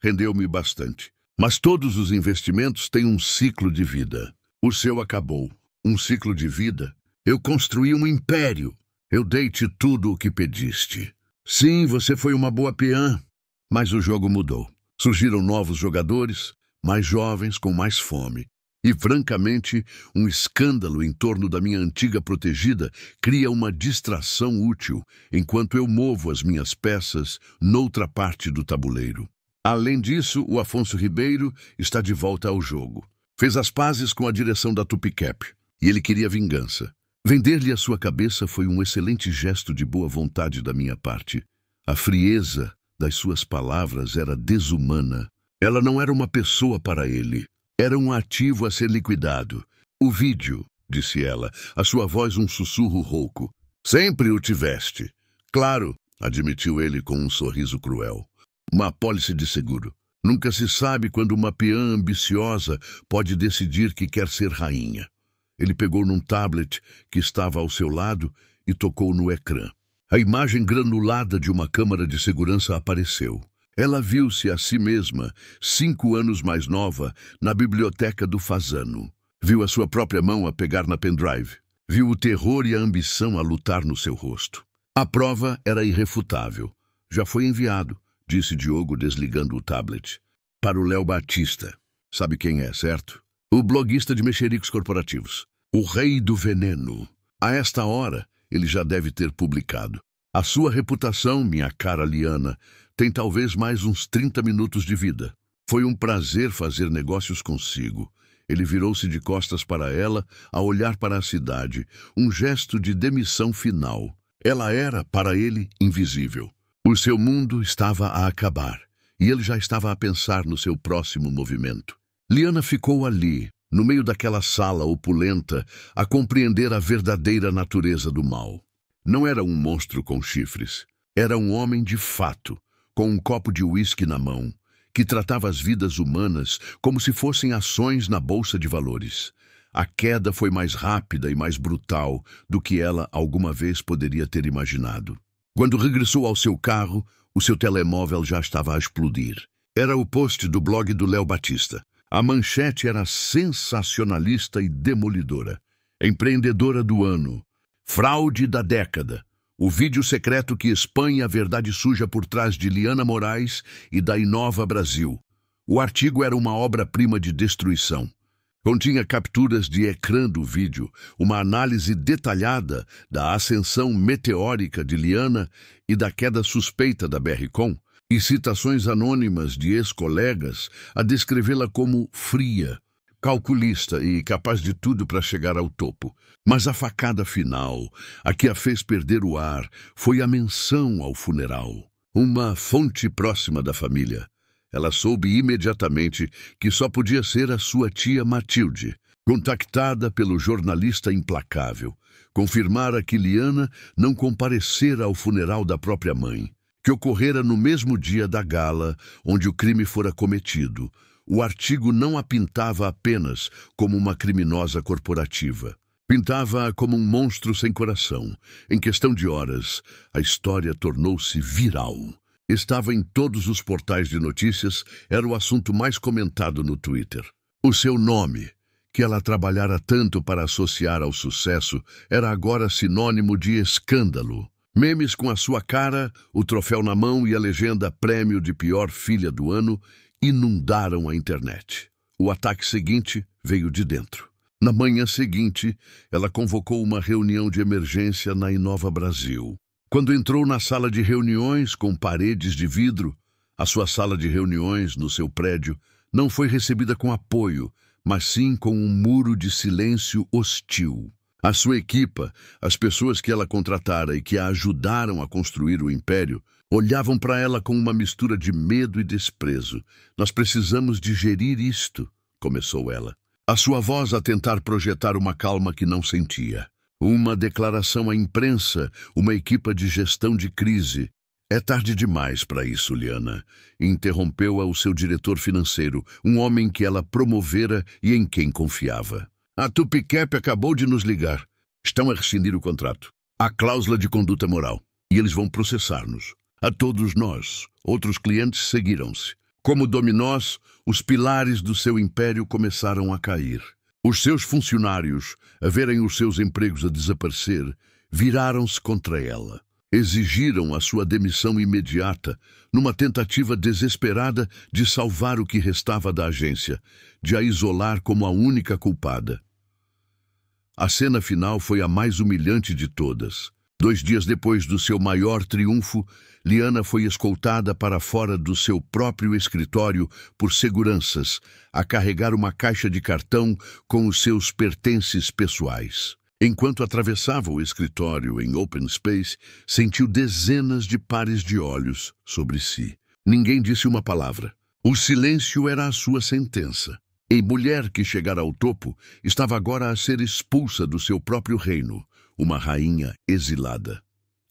Rendeu-me bastante. Mas todos os investimentos têm um ciclo de vida. O seu acabou. Um ciclo de vida? Eu construí um império. Eu dei-te tudo o que pediste. Sim, você foi uma boa peã. Mas o jogo mudou. Surgiram novos jogadores, mais jovens, com mais fome. E, francamente, um escândalo em torno da minha antiga protegida cria uma distração útil, enquanto eu movo as minhas peças noutra parte do tabuleiro. Além disso, o Afonso Ribeiro está de volta ao jogo. Fez as pazes com a direção da Tupicap, e ele queria vingança. Vender-lhe a sua cabeça foi um excelente gesto de boa vontade da minha parte. A frieza das suas palavras era desumana. Ela não era uma pessoa para ele. Era um ativo a ser liquidado. O vídeo, disse ela, a sua voz um sussurro rouco. Sempre o tiveste. Claro, admitiu ele com um sorriso cruel. Uma apólice de seguro. Nunca se sabe quando uma peã ambiciosa pode decidir que quer ser rainha. Ele pegou num tablet que estava ao seu lado e tocou no ecrã. A imagem granulada de uma câmara de segurança apareceu. Ela viu-se a si mesma, 5 anos mais nova, na biblioteca do Fasano. Viu a sua própria mão a pegar na pendrive. Viu o terror e a ambição a lutar no seu rosto. A prova era irrefutável. Já foi enviado, disse Diogo desligando o tablet. Para o Léo Batista. Sabe quem é, certo? O bloguista de mexericos corporativos. O rei do veneno. A esta hora, ele já deve ter publicado. A sua reputação, minha cara Liana, tem talvez mais uns 30 minutos de vida. Foi um prazer fazer negócios consigo. Ele virou-se de costas para ela, a olhar para a cidade, um gesto de demissão final. Ela era, para ele, invisível. O seu mundo estava a acabar, e ele já estava a pensar no seu próximo movimento. Liana ficou ali, no meio daquela sala opulenta, a compreender a verdadeira natureza do mal. Não era um monstro com chifres. Era um homem de fato, com um copo de uísque na mão, que tratava as vidas humanas como se fossem ações na bolsa de valores. A queda foi mais rápida e mais brutal do que ela alguma vez poderia ter imaginado. Quando regressou ao seu carro, o seu telemóvel já estava a explodir. Era o post do blog do Léo Batista. A manchete era sensacionalista e demolidora. Empreendedora do ano. Fraude da década. O vídeo secreto que expõe a verdade suja por trás de Liana Moraes e da Inova Brasil. O artigo era uma obra-prima de destruição. Continha capturas de ecrã do vídeo, uma análise detalhada da ascensão meteórica de Liana e da queda suspeita da BRCom, e citações anônimas de ex-colegas a descrevê-la como fria, calculista e capaz de tudo para chegar ao topo. Mas a facada final, a que a fez perder o ar, foi a menção ao funeral. Uma fonte próxima da família. Ela soube imediatamente que só podia ser a sua tia Matilde, contactada pelo jornalista implacável. Confirmara que Liana não comparecera ao funeral da própria mãe, que ocorrera no mesmo dia da gala onde o crime fora cometido. O artigo não a pintava apenas como uma criminosa corporativa. Pintava-a como um monstro sem coração. Em questão de horas, a história tornou-se viral. Estava em todos os portais de notícias, era o assunto mais comentado no Twitter. O seu nome, que ela trabalhara tanto para associar ao sucesso, era agora sinônimo de escândalo. Memes com a sua cara, o troféu na mão e a legenda Prêmio de Pior Filha do Ano inundaram a internet. O ataque seguinte veio de dentro. Na manhã seguinte, ela convocou uma reunião de emergência na Inova Brasil. Quando entrou na sala de reuniões com paredes de vidro, a sua sala de reuniões no seu prédio não foi recebida com apoio, mas sim com um muro de silêncio hostil. A sua equipa, as pessoas que ela contratara e que a ajudaram a construir o império, olhavam para ela com uma mistura de medo e desprezo. Nós precisamos digerir isto, começou ela. A sua voz a tentar projetar uma calma que não sentia. Uma declaração à imprensa, uma equipa de gestão de crise. É tarde demais para isso, Liana. Interrompeu-a o seu diretor financeiro, um homem que ela promovera e em quem confiava. A Tupicap acabou de nos ligar. Estão a rescindir o contrato. Há cláusula de conduta moral. E eles vão processar-nos. A todos nós. Outros clientes seguiram-se. Como dominós, os pilares do seu império começaram a cair. Os seus funcionários, a verem os seus empregos a desaparecer, viraram-se contra ela. Exigiram a sua demissão imediata, numa tentativa desesperada de salvar o que restava da agência, de a isolar como a única culpada. A cena final foi a mais humilhante de todas. 2 dias depois do seu maior triunfo, Liana foi escoltada para fora do seu próprio escritório por seguranças, a carregar uma caixa de cartão com os seus pertences pessoais. Enquanto atravessava o escritório em open space, sentiu dezenas de pares de olhos sobre si. Ninguém disse uma palavra. O silêncio era a sua sentença. A mulher que chegara ao topo estava agora a ser expulsa do seu próprio reino, uma rainha exilada.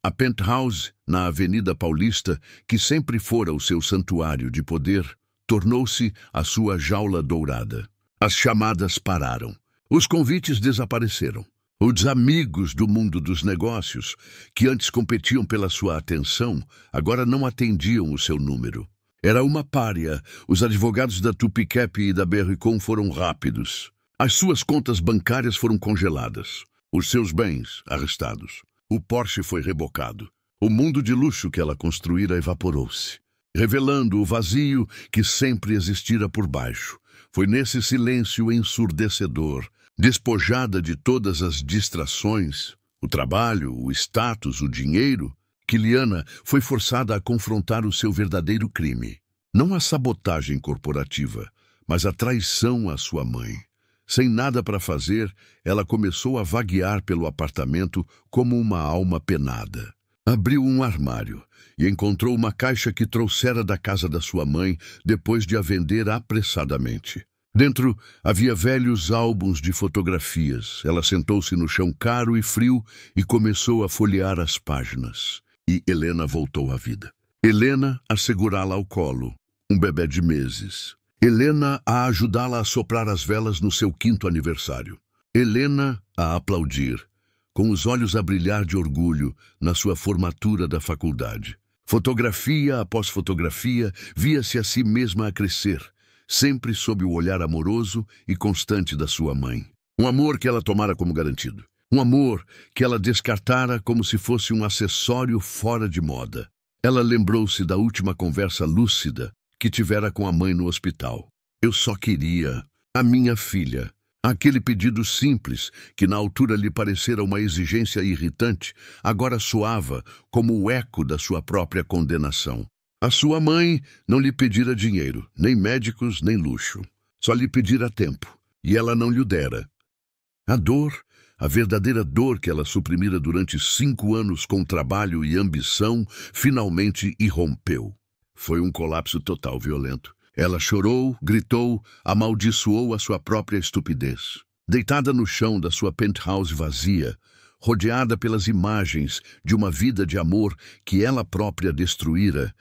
A penthouse, na Avenida Paulista, que sempre fora o seu santuário de poder, tornou-se a sua jaula dourada. As chamadas pararam. Os convites desapareceram. Os amigos do mundo dos negócios, que antes competiam pela sua atenção, agora não atendiam o seu número. Era uma pária. Os advogados da Tupicap e da Berricon foram rápidos. As suas contas bancárias foram congeladas. Os seus bens arrestados. O Porsche foi rebocado. O mundo de luxo que ela construíra evaporou-se, revelando o vazio que sempre existira por baixo. Foi nesse silêncio ensurdecedor, despojada de todas as distrações, o trabalho, o status, o dinheiro, que Liana foi forçada a confrontar o seu verdadeiro crime. Não a sabotagem corporativa, mas a traição à sua mãe. Sem nada para fazer, ela começou a vaguear pelo apartamento como uma alma penada. Abriu um armário e encontrou uma caixa que trouxera da casa da sua mãe depois de a vender apressadamente. Dentro havia velhos álbuns de fotografias. Ela sentou-se no chão caro e frio e começou a folhear as páginas. E Helena voltou à vida. Helena a segurá-la ao colo, um bebê de meses. Helena a ajudá-la a soprar as velas no seu 5º aniversário. Helena a aplaudir, com os olhos a brilhar de orgulho na sua formatura da faculdade. Fotografia após fotografia, via-se a si mesma a crescer, sempre sob o olhar amoroso e constante da sua mãe. Um amor que ela tomara como garantido. Um amor que ela descartara como se fosse um acessório fora de moda. Ela lembrou-se da última conversa lúcida que tivera com a mãe no hospital. Eu só queria a minha filha. Aquele pedido simples, que na altura lhe parecera uma exigência irritante, agora soava como o eco da sua própria condenação. A sua mãe não lhe pedira dinheiro, nem médicos, nem luxo. Só lhe pedira tempo, e ela não lhe o dera. A dor, a verdadeira dor que ela suprimira durante 5 anos com trabalho e ambição, finalmente irrompeu. Foi um colapso total violento. Ela chorou, gritou, amaldiçoou a sua própria estupidez. Deitada no chão da sua penthouse vazia, rodeada pelas imagens de uma vida de amor que ela própria destruíra,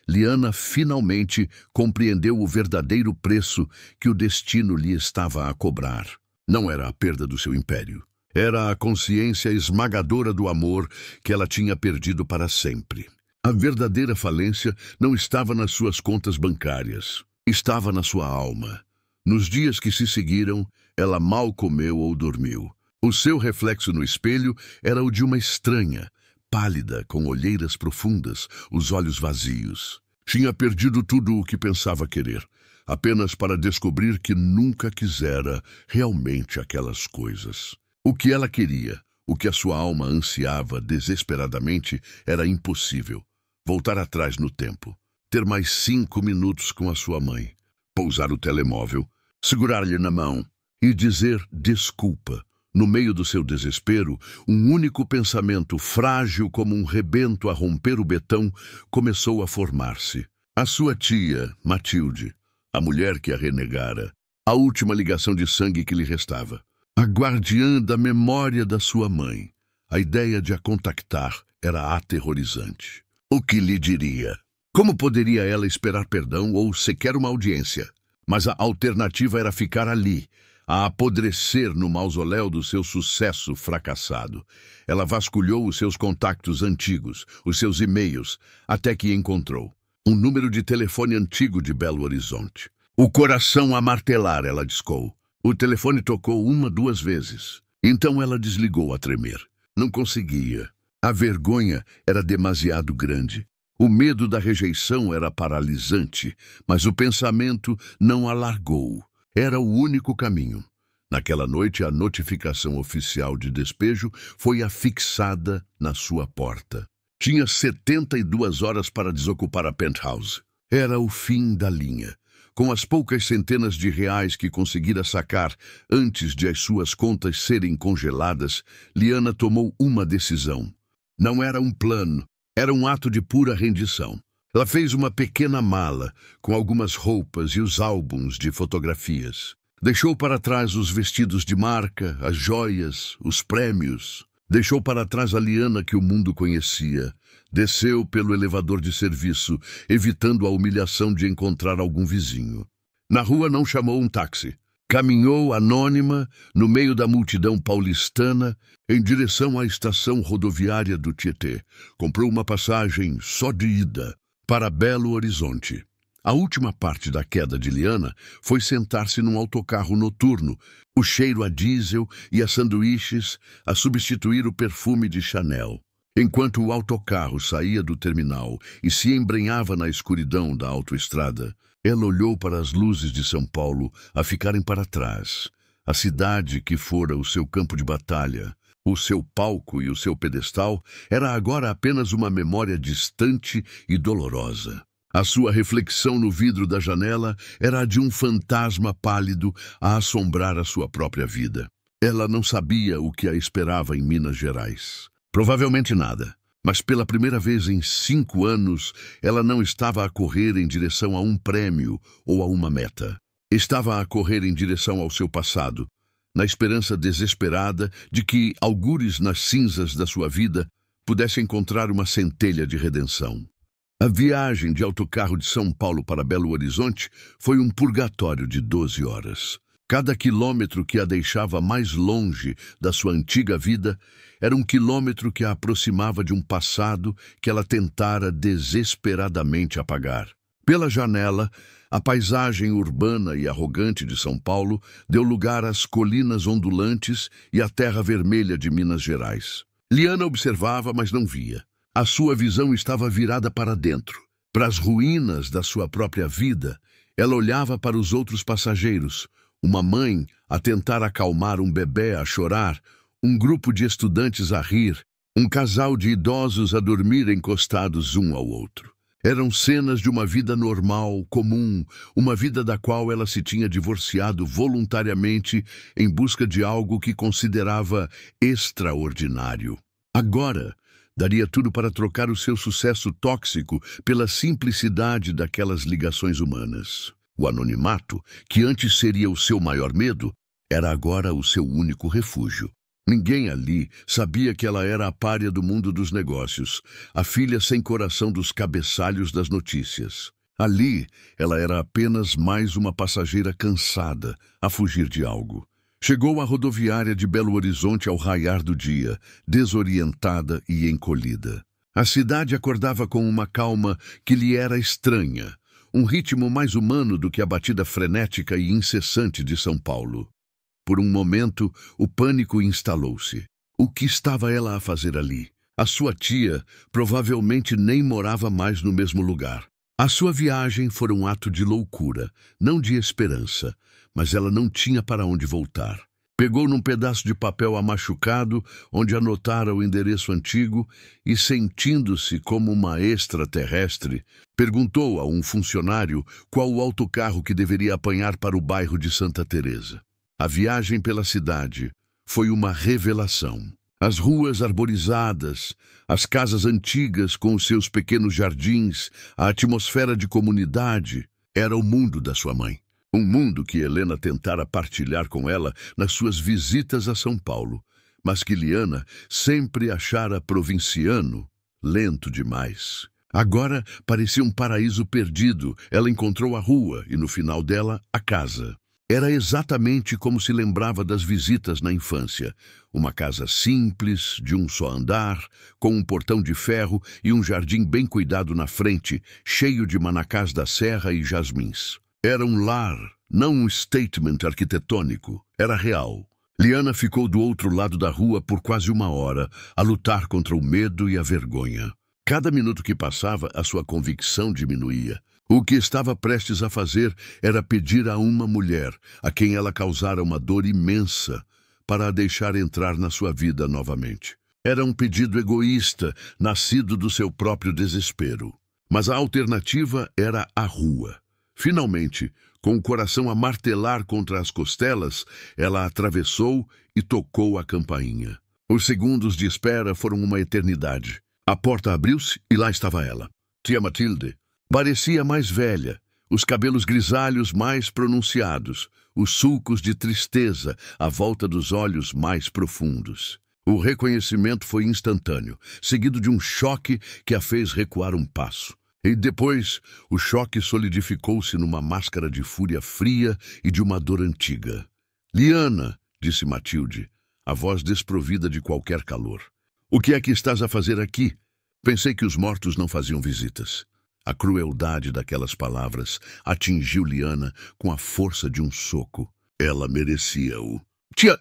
Liana finalmente compreendeu o verdadeiro preço que o destino lhe estava a cobrar. Não era a perda do seu império. Era a consciência esmagadora do amor que ela tinha perdido para sempre. A verdadeira falência não estava nas suas contas bancárias. Estava na sua alma. Nos dias que se seguiram, ela mal comeu ou dormiu. O seu reflexo no espelho era o de uma estranha, pálida, com olheiras profundas, os olhos vazios. Tinha perdido tudo o que pensava querer, apenas para descobrir que nunca quisera realmente aquelas coisas. O que ela queria, o que a sua alma ansiava desesperadamente, era impossível. Voltar atrás no tempo. Ter mais 5 minutos com a sua mãe, pousar o telemóvel, segurar-lhe na mão e dizer desculpa. No meio do seu desespero, um único pensamento, frágil como um rebento a romper o betão, começou a formar-se. A sua tia, Matilde, a mulher que a renegara, a última ligação de sangue que lhe restava, a guardiã da memória da sua mãe. A ideia de a contactar era aterrorizante. O que lhe diria? Como poderia ela esperar perdão ou sequer uma audiência? Mas a alternativa era ficar ali, a apodrecer no mausoléu do seu sucesso fracassado. Ela vasculhou os seus contactos antigos, os seus e-mails, até que encontrou um número de telefone antigo de Belo Horizonte. O coração a martelar, ela discou. O telefone tocou 1, 2 vezes. Então ela desligou a tremer. Não conseguia. A vergonha era demasiado grande. O medo da rejeição era paralisante, mas o pensamento não a largou. Era o único caminho. Naquela noite, a notificação oficial de despejo foi afixada na sua porta. Tinha 72 horas para desocupar a penthouse. Era o fim da linha. Com as poucas centenas de reais que conseguira sacar antes de as suas contas serem congeladas, Liana tomou uma decisão. Não era um plano, era um ato de pura rendição. Ela fez uma pequena mala com algumas roupas e os álbuns de fotografias. Deixou para trás os vestidos de marca, as joias, os prêmios. Deixou para trás a Liana que o mundo conhecia. Desceu pelo elevador de serviço, evitando a humilhação de encontrar algum vizinho. Na rua não chamou um táxi. Caminhou anônima no meio da multidão paulistana em direção à estação rodoviária do Tietê. Comprou uma passagem só de ida para Belo Horizonte. A última parte da queda de Liana foi sentar-se num autocarro noturno, o cheiro a diesel e a sanduíches a substituir o perfume de Chanel. Enquanto o autocarro saía do terminal e se embrenhava na escuridão da autoestrada, ela olhou para as luzes de São Paulo a ficarem para trás. A cidade que fora o seu campo de batalha, o seu palco e o seu pedestal, era agora apenas uma memória distante e dolorosa. A sua reflexão no vidro da janela era a de um fantasma pálido a assombrar a sua própria vida. Ela não sabia o que a esperava em Minas Gerais. Provavelmente nada. Mas pela primeira vez em 5 anos, ela não estava a correr em direção a um prêmio ou a uma meta. Estava a correr em direção ao seu passado, na esperança desesperada de que, algures nas cinzas da sua vida, pudesse encontrar uma centelha de redenção. A viagem de autocarro de São Paulo para Belo Horizonte foi um purgatório de 12 horas. Cada quilômetro que a deixava mais longe da sua antiga vida era um quilômetro que a aproximava de um passado que ela tentara desesperadamente apagar. Pela janela, a paisagem urbana e arrogante de São Paulo deu lugar às colinas ondulantes e à terra vermelha de Minas Gerais. Liana observava, mas não via. A sua visão estava virada para dentro, para as ruínas da sua própria vida. Ela olhava para os outros passageiros, uma mãe a tentar acalmar um bebê a chorar, um grupo de estudantes a rir, um casal de idosos a dormir encostados um ao outro. Eram cenas de uma vida normal, comum, uma vida da qual ela se tinha divorciado voluntariamente em busca de algo que considerava extraordinário. Agora, daria tudo para trocar o seu sucesso tóxico pela simplicidade daquelas ligações humanas. O anonimato, que antes seria o seu maior medo, era agora o seu único refúgio. Ninguém ali sabia que ela era a pária do mundo dos negócios, a filha sem coração dos cabeçalhos das notícias. Ali, ela era apenas mais uma passageira cansada a fugir de algo. Chegou à rodoviária de Belo Horizonte ao raiar do dia, desorientada e encolhida. A cidade acordava com uma calma que lhe era estranha, um ritmo mais humano do que a batida frenética e incessante de São Paulo. Por um momento, o pânico instalou-se. O que estava ela a fazer ali? A sua tia provavelmente nem morava mais no mesmo lugar. A sua viagem foi um ato de loucura, não de esperança, mas ela não tinha para onde voltar. Pegou num pedaço de papel amachucado, onde anotara o endereço antigo, e, sentindo-se como uma extraterrestre, perguntou a um funcionário qual o autocarro que deveria apanhar para o bairro de Santa Teresa. A viagem pela cidade foi uma revelação. As ruas arborizadas, as casas antigas com os seus pequenos jardins, a atmosfera de comunidade, era o mundo da sua mãe. Um mundo que Helena tentara partilhar com ela nas suas visitas a São Paulo, mas que Liana sempre achara provinciano, lento demais. Agora parecia um paraíso perdido. Ela encontrou a rua e, no final dela, a casa. Era exatamente como se lembrava das visitas na infância. Uma casa simples, de um só andar, com um portão de ferro e um jardim bem cuidado na frente, cheio de manacás da serra e jasmins. Era um lar, não um statement arquitetônico. Era real. Liana ficou do outro lado da rua por quase 1 hora, a lutar contra o medo e a vergonha. Cada minuto que passava, a sua convicção diminuía. O que estava prestes a fazer era pedir a uma mulher, a quem ela causara uma dor imensa, para a deixar entrar na sua vida novamente. Era um pedido egoísta, nascido do seu próprio desespero. Mas a alternativa era a rua. Finalmente, com o coração a martelar contra as costelas, ela atravessou e tocou a campainha. Os segundos de espera foram uma eternidade. A porta abriu-se e lá estava ela. Tia Matilde. Parecia mais velha, os cabelos grisalhos mais pronunciados, os sulcos de tristeza à volta dos olhos mais profundos. O reconhecimento foi instantâneo, seguido de um choque que a fez recuar um passo. E depois, o choque solidificou-se numa máscara de fúria fria e de uma dor antiga. Liana, disse Matilde, a voz desprovida de qualquer calor. O que é que estás a fazer aqui? Pensei que os mortos não faziam visitas. A crueldade daquelas palavras atingiu Liana com a força de um soco. Ela merecia-o. Tia,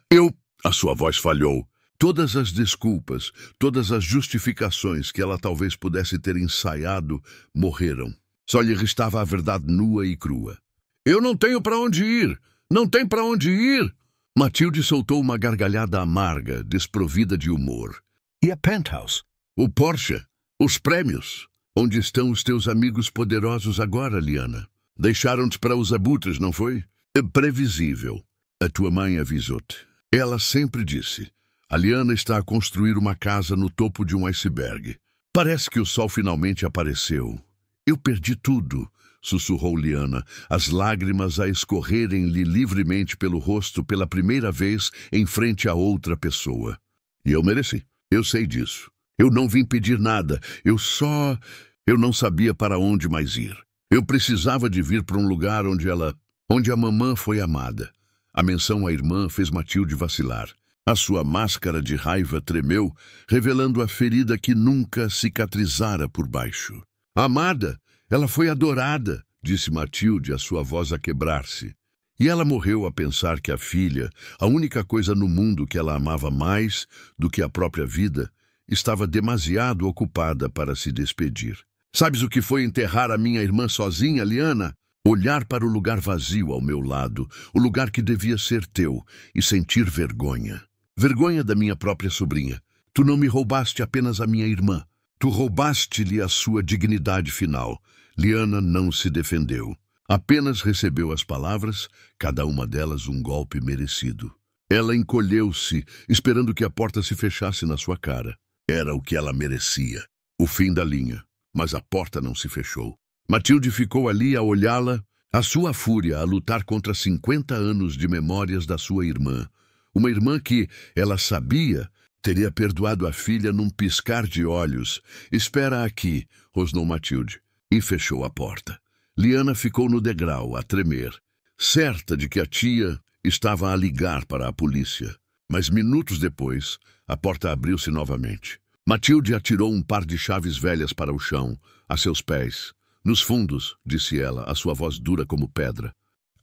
A sua voz falhou. Todas as desculpas, todas as justificações que ela talvez pudesse ter ensaiado morreram. Só lhe restava a verdade nua e crua. Eu não tenho para onde ir! Não tem para onde ir! Matilde soltou uma gargalhada amarga, desprovida de humor. E a penthouse? O Porsche? Os prêmios? Onde estão os teus amigos poderosos agora, Liana? Deixaram-te para os abutres, não foi? É previsível. A tua mãe avisou-te. Ela sempre disse... A Liana está a construir uma casa no topo de um iceberg. Parece que o sol finalmente apareceu. Eu perdi tudo, sussurrou Liana, as lágrimas a escorrerem-lhe livremente pelo rosto pela primeira vez em frente a outra pessoa. E eu mereci. Eu sei disso. Eu não vim pedir nada. Eu não sabia para onde mais ir. Eu precisava de vir para um lugar onde a mamã foi amada. A menção à irmã fez Matilde vacilar. A sua máscara de raiva tremeu, revelando a ferida que nunca cicatrizara por baixo. Amada, ela foi adorada, disse Matilde, a sua voz a quebrar-se. E ela morreu a pensar que a filha, a única coisa no mundo que ela amava mais do que a própria vida, estava demasiado ocupada para se despedir. Sabes o que foi enterrar a minha irmã sozinha, Liana? Olhar para o lugar vazio ao meu lado, o lugar que devia ser teu, e sentir vergonha. Vergonha da minha própria sobrinha. Tu não me roubaste apenas a minha irmã. Tu roubaste-lhe a sua dignidade final. Liana não se defendeu. Apenas recebeu as palavras, cada uma delas um golpe merecido. Ela encolheu-se, esperando que a porta se fechasse na sua cara. Era o que ela merecia. O fim da linha. Mas a porta não se fechou. Matilde ficou ali a olhá-la, a sua fúria a lutar contra 50 anos de memórias da sua irmã. Uma irmã que, ela sabia, teria perdoado a filha num piscar de olhos. Espera aqui, rosnou Matilde, e fechou a porta. Liana ficou no degrau, a tremer, certa de que a tia estava a ligar para a polícia. Mas minutos depois, a porta abriu-se novamente. Matilde atirou um par de chaves velhas para o chão, a seus pés. Nos fundos, disse ela, a sua voz dura como pedra.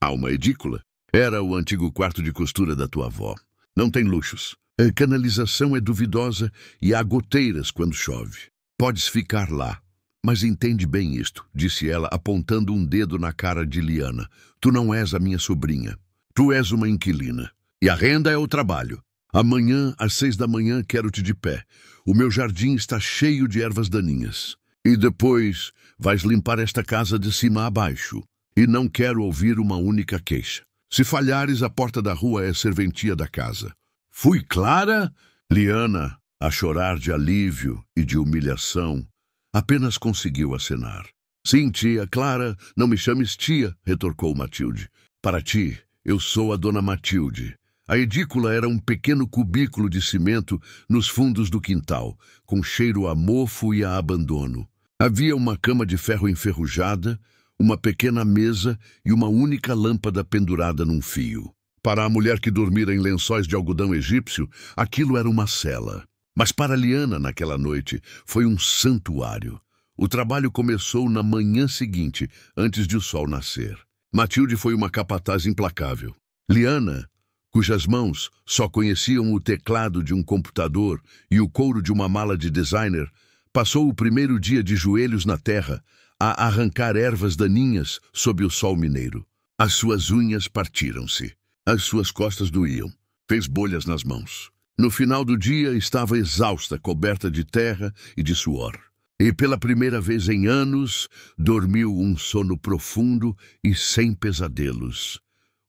Há uma edícula. Era o antigo quarto de costura da tua avó. Não tem luxos. A canalização é duvidosa e há goteiras quando chove. Podes ficar lá. Mas entende bem isto, disse ela, apontando um dedo na cara de Liana. Tu não és a minha sobrinha. Tu és uma inquilina. E a renda é o trabalho. Amanhã, às 6 da manhã, quero-te de pé. O meu jardim está cheio de ervas daninhas. E depois vais limpar esta casa de cima a baixo. E não quero ouvir uma única queixa. Se falhares, a porta da rua é serventia da casa. Fui clara? Liana, a chorar de alívio e de humilhação, apenas conseguiu acenar. Sim, tia, Clara, não me chames tia, retorcou Matilde. Para ti, eu sou a dona Matilde. A edícula era um pequeno cubículo de cimento nos fundos do quintal, com cheiro a mofo e a abandono. Havia uma cama de ferro enferrujada, uma pequena mesa e uma única lâmpada pendurada num fio. Para a mulher que dormira em lençóis de algodão egípcio, aquilo era uma cela. Mas para Liana, naquela noite, foi um santuário. O trabalho começou na manhã seguinte, antes de o sol nascer. Matilde foi uma capataz implacável. Liana, cujas mãos só conheciam o teclado de um computador e o couro de uma mala de designer, passou o primeiro dia de joelhos na terra, a arrancar ervas daninhas sob o sol mineiro. As suas unhas partiram-se. As suas costas doíam. Fez bolhas nas mãos. No final do dia estava exausta, coberta de terra e de suor. E pela primeira vez em anos, dormiu um sono profundo e sem pesadelos.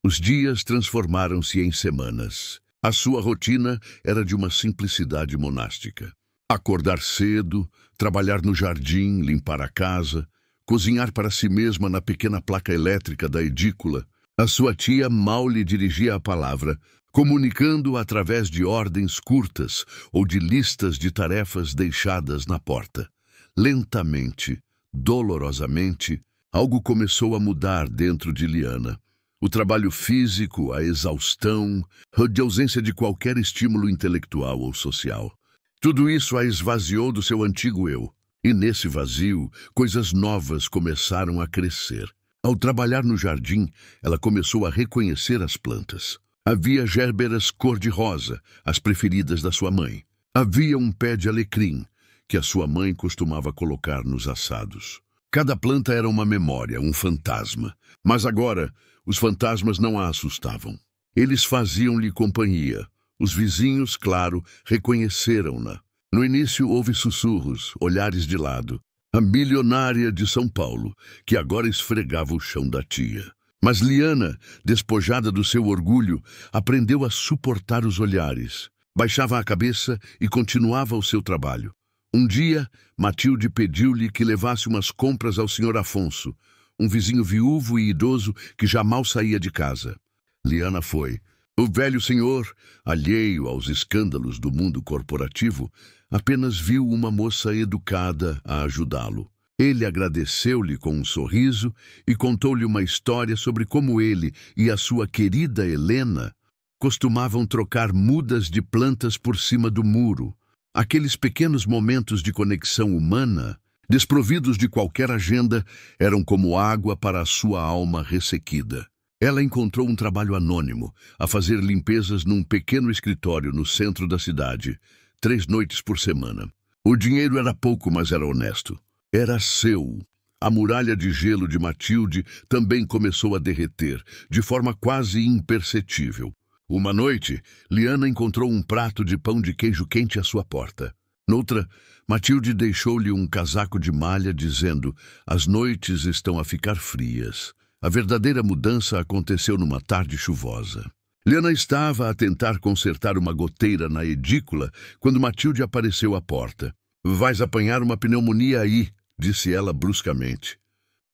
Os dias transformaram-se em semanas. A sua rotina era de uma simplicidade monástica. Acordar cedo, trabalhar no jardim, limpar a casa, cozinhar para si mesma na pequena placa elétrica da edícula. A sua tia mal lhe dirigia a palavra, comunicando através de ordens curtas ou de listas de tarefas deixadas na porta. Lentamente, Dolorosamente, algo começou a mudar dentro de Liana. O trabalho físico, a exaustão, a ausência de qualquer estímulo intelectual ou social. Tudo isso a esvaziou do seu antigo eu. E nesse vazio, coisas novas começaram a crescer. Ao trabalhar no jardim, ela começou a reconhecer as plantas. Havia gérberas cor-de-rosa, as preferidas da sua mãe. Havia um pé de alecrim, que a sua mãe costumava colocar nos assados. Cada planta era uma memória, um fantasma. Mas agora, os fantasmas não a assustavam. Eles faziam-lhe companhia. Os vizinhos, claro, reconheceram-na. No início houve sussurros, olhares de lado. A milionária de São Paulo, que agora esfregava o chão da tia. Mas Liana, despojada do seu orgulho, aprendeu a suportar os olhares. Baixava a cabeça e continuava o seu trabalho. Um dia, Matilde pediu-lhe que levasse umas compras ao Sr. Afonso, um vizinho viúvo e idoso que já mal saía de casa. Liana foi. O velho senhor, alheio aos escândalos do mundo corporativo, apenas viu uma moça educada a ajudá-lo. Ele agradeceu-lhe com um sorriso e contou-lhe uma história sobre como ele e a sua querida Helena costumavam trocar mudas de plantas por cima do muro. Aqueles pequenos momentos de conexão humana, desprovidos de qualquer agenda, eram como água para a sua alma ressequida. Ela encontrou um trabalho anônimo, a fazer limpezas num pequeno escritório no centro da cidade, 3 noites por semana. O dinheiro era pouco, mas era honesto. Era seu. A muralha de gelo de Matilde também começou a derreter, de forma quase imperceptível. Uma noite, Liana encontrou um prato de pão de queijo quente à sua porta. Noutra, Matilde deixou-lhe um casaco de malha, dizendo: "As noites estão a ficar frias." A verdadeira mudança aconteceu numa tarde chuvosa. Liana estava a tentar consertar uma goteira na edícula quando Matilde apareceu à porta. "Vais apanhar uma pneumonia aí", disse ela bruscamente.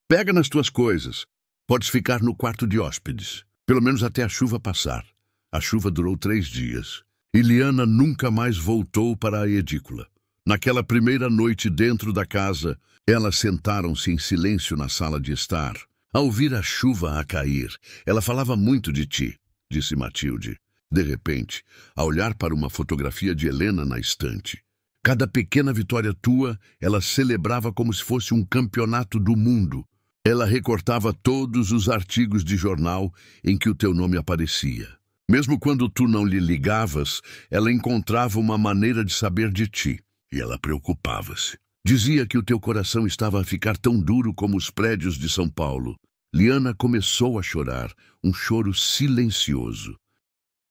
"Pega nas tuas coisas. Podes ficar no quarto de hóspedes, pelo menos até a chuva passar." A chuva durou 3 dias. E Liana nunca mais voltou para a edícula. Naquela primeira noite dentro da casa, elas sentaram-se em silêncio na sala de estar. Ao ouvir a chuva a cair, ela falava muito de ti, disse Matilde. De repente, a olhar para uma fotografia de Helena na estante. Cada pequena vitória tua, ela celebrava como se fosse um campeonato do mundo. Ela recortava todos os artigos de jornal em que o teu nome aparecia. Mesmo quando tu não lhe ligavas, ela encontrava uma maneira de saber de ti. E ela preocupava-se. Dizia que o teu coração estava a ficar tão duro como os prédios de São Paulo. Liana começou a chorar, um choro silencioso.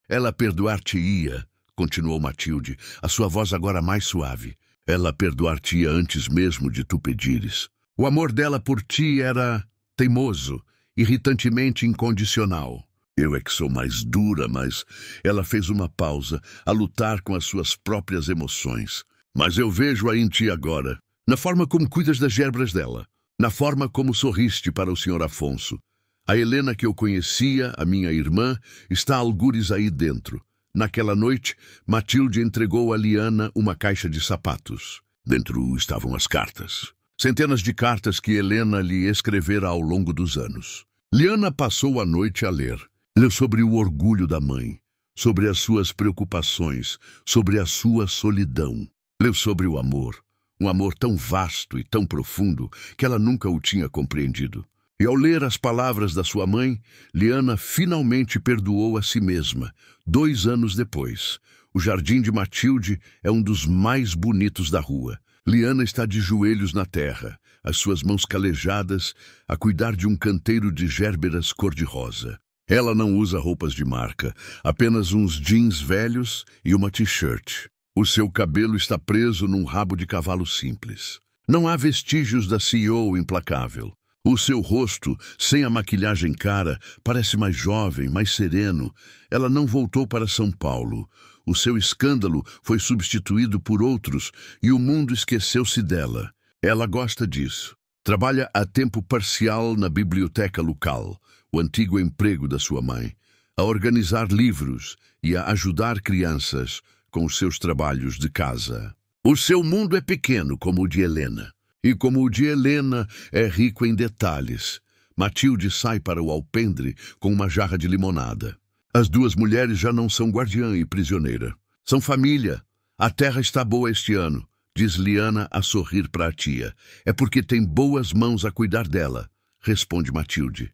"Ela perdoar-te-ia", continuou Matilde, a sua voz agora mais suave. "Ela perdoar-te-ia antes mesmo de tu pedires. O amor dela por ti era teimoso, irritantemente incondicional. Eu é que sou mais dura, mas..." Ela fez uma pausa, a lutar com as suas próprias emoções. "Mas eu vejo-a em ti agora, na forma como cuidas das gerbras dela, na forma como sorriste para o Sr. Afonso. A Helena que eu conhecia, a minha irmã, está algures aí dentro. Naquela noite, Matilde entregou a Liana uma caixa de sapatos. Dentro estavam as cartas. Centenas de cartas que Helena lhe escrevera ao longo dos anos. Liana passou a noite a ler. Leu sobre o orgulho da mãe, sobre as suas preocupações, sobre a sua solidão. Leu sobre o amor, um amor tão vasto e tão profundo que ela nunca o tinha compreendido. E ao ler as palavras da sua mãe, Liana finalmente perdoou a si mesma, 2 anos depois. O jardim de Matilde é um dos mais bonitos da rua. Liana está de joelhos na terra, as suas mãos calejadas, a cuidar de um canteiro de gérberas cor-de-rosa. Ela não usa roupas de marca, apenas uns jeans velhos e uma t-shirt. O seu cabelo está preso num rabo de cavalo simples. Não há vestígios da CEO implacável. O seu rosto, sem a maquilhagem cara, parece mais jovem, mais sereno. Ela não voltou para São Paulo. O seu escândalo foi substituído por outros e o mundo esqueceu-se dela. Ela gosta disso. Trabalha a tempo parcial na biblioteca local, o antigo emprego da sua mãe, a organizar livros e a ajudar crianças com os seus trabalhos de casa. O seu mundo é pequeno como o de Helena. E como o de Helena é rico em detalhes, Matilde sai para o alpendre com uma jarra de limonada. As duas mulheres já não são guardiã e prisioneira. São família. A terra está boa este ano, diz Liana a sorrir para a tia. É porque tem boas mãos a cuidar dela, responde Matilde.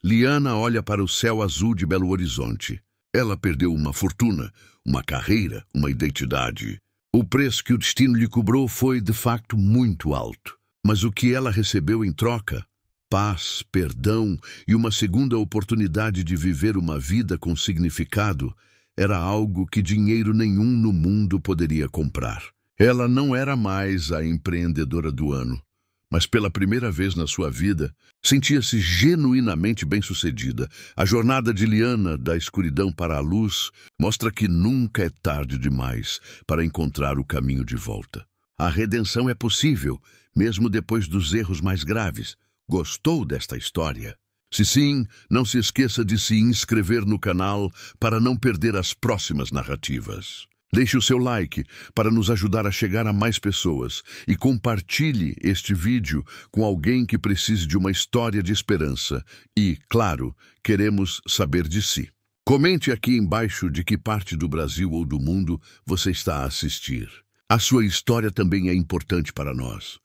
Liana olha para o céu azul de Belo Horizonte. Ela perdeu uma fortuna, uma carreira, uma identidade. O preço que o destino lhe cobrou foi, de facto, muito alto. Mas o que ela recebeu em troca? Paz, perdão e uma segunda oportunidade de viver uma vida com significado era algo que dinheiro nenhum no mundo poderia comprar. Ela não era mais a empreendedora do ano, mas pela primeira vez na sua vida, sentia-se genuinamente bem-sucedida. A jornada de Liana, da escuridão para a luz, mostra que nunca é tarde demais para encontrar o caminho de volta. A redenção é possível, mesmo depois dos erros mais graves. Gostou desta história? Se sim, não se esqueça de se inscrever no canal para não perder as próximas narrativas. Deixe o seu like para nos ajudar a chegar a mais pessoas e compartilhe este vídeo com alguém que precise de uma história de esperança. E, claro, queremos saber de si. Comente aqui embaixo de que parte do Brasil ou do mundo você está a assistir. A sua história também é importante para nós.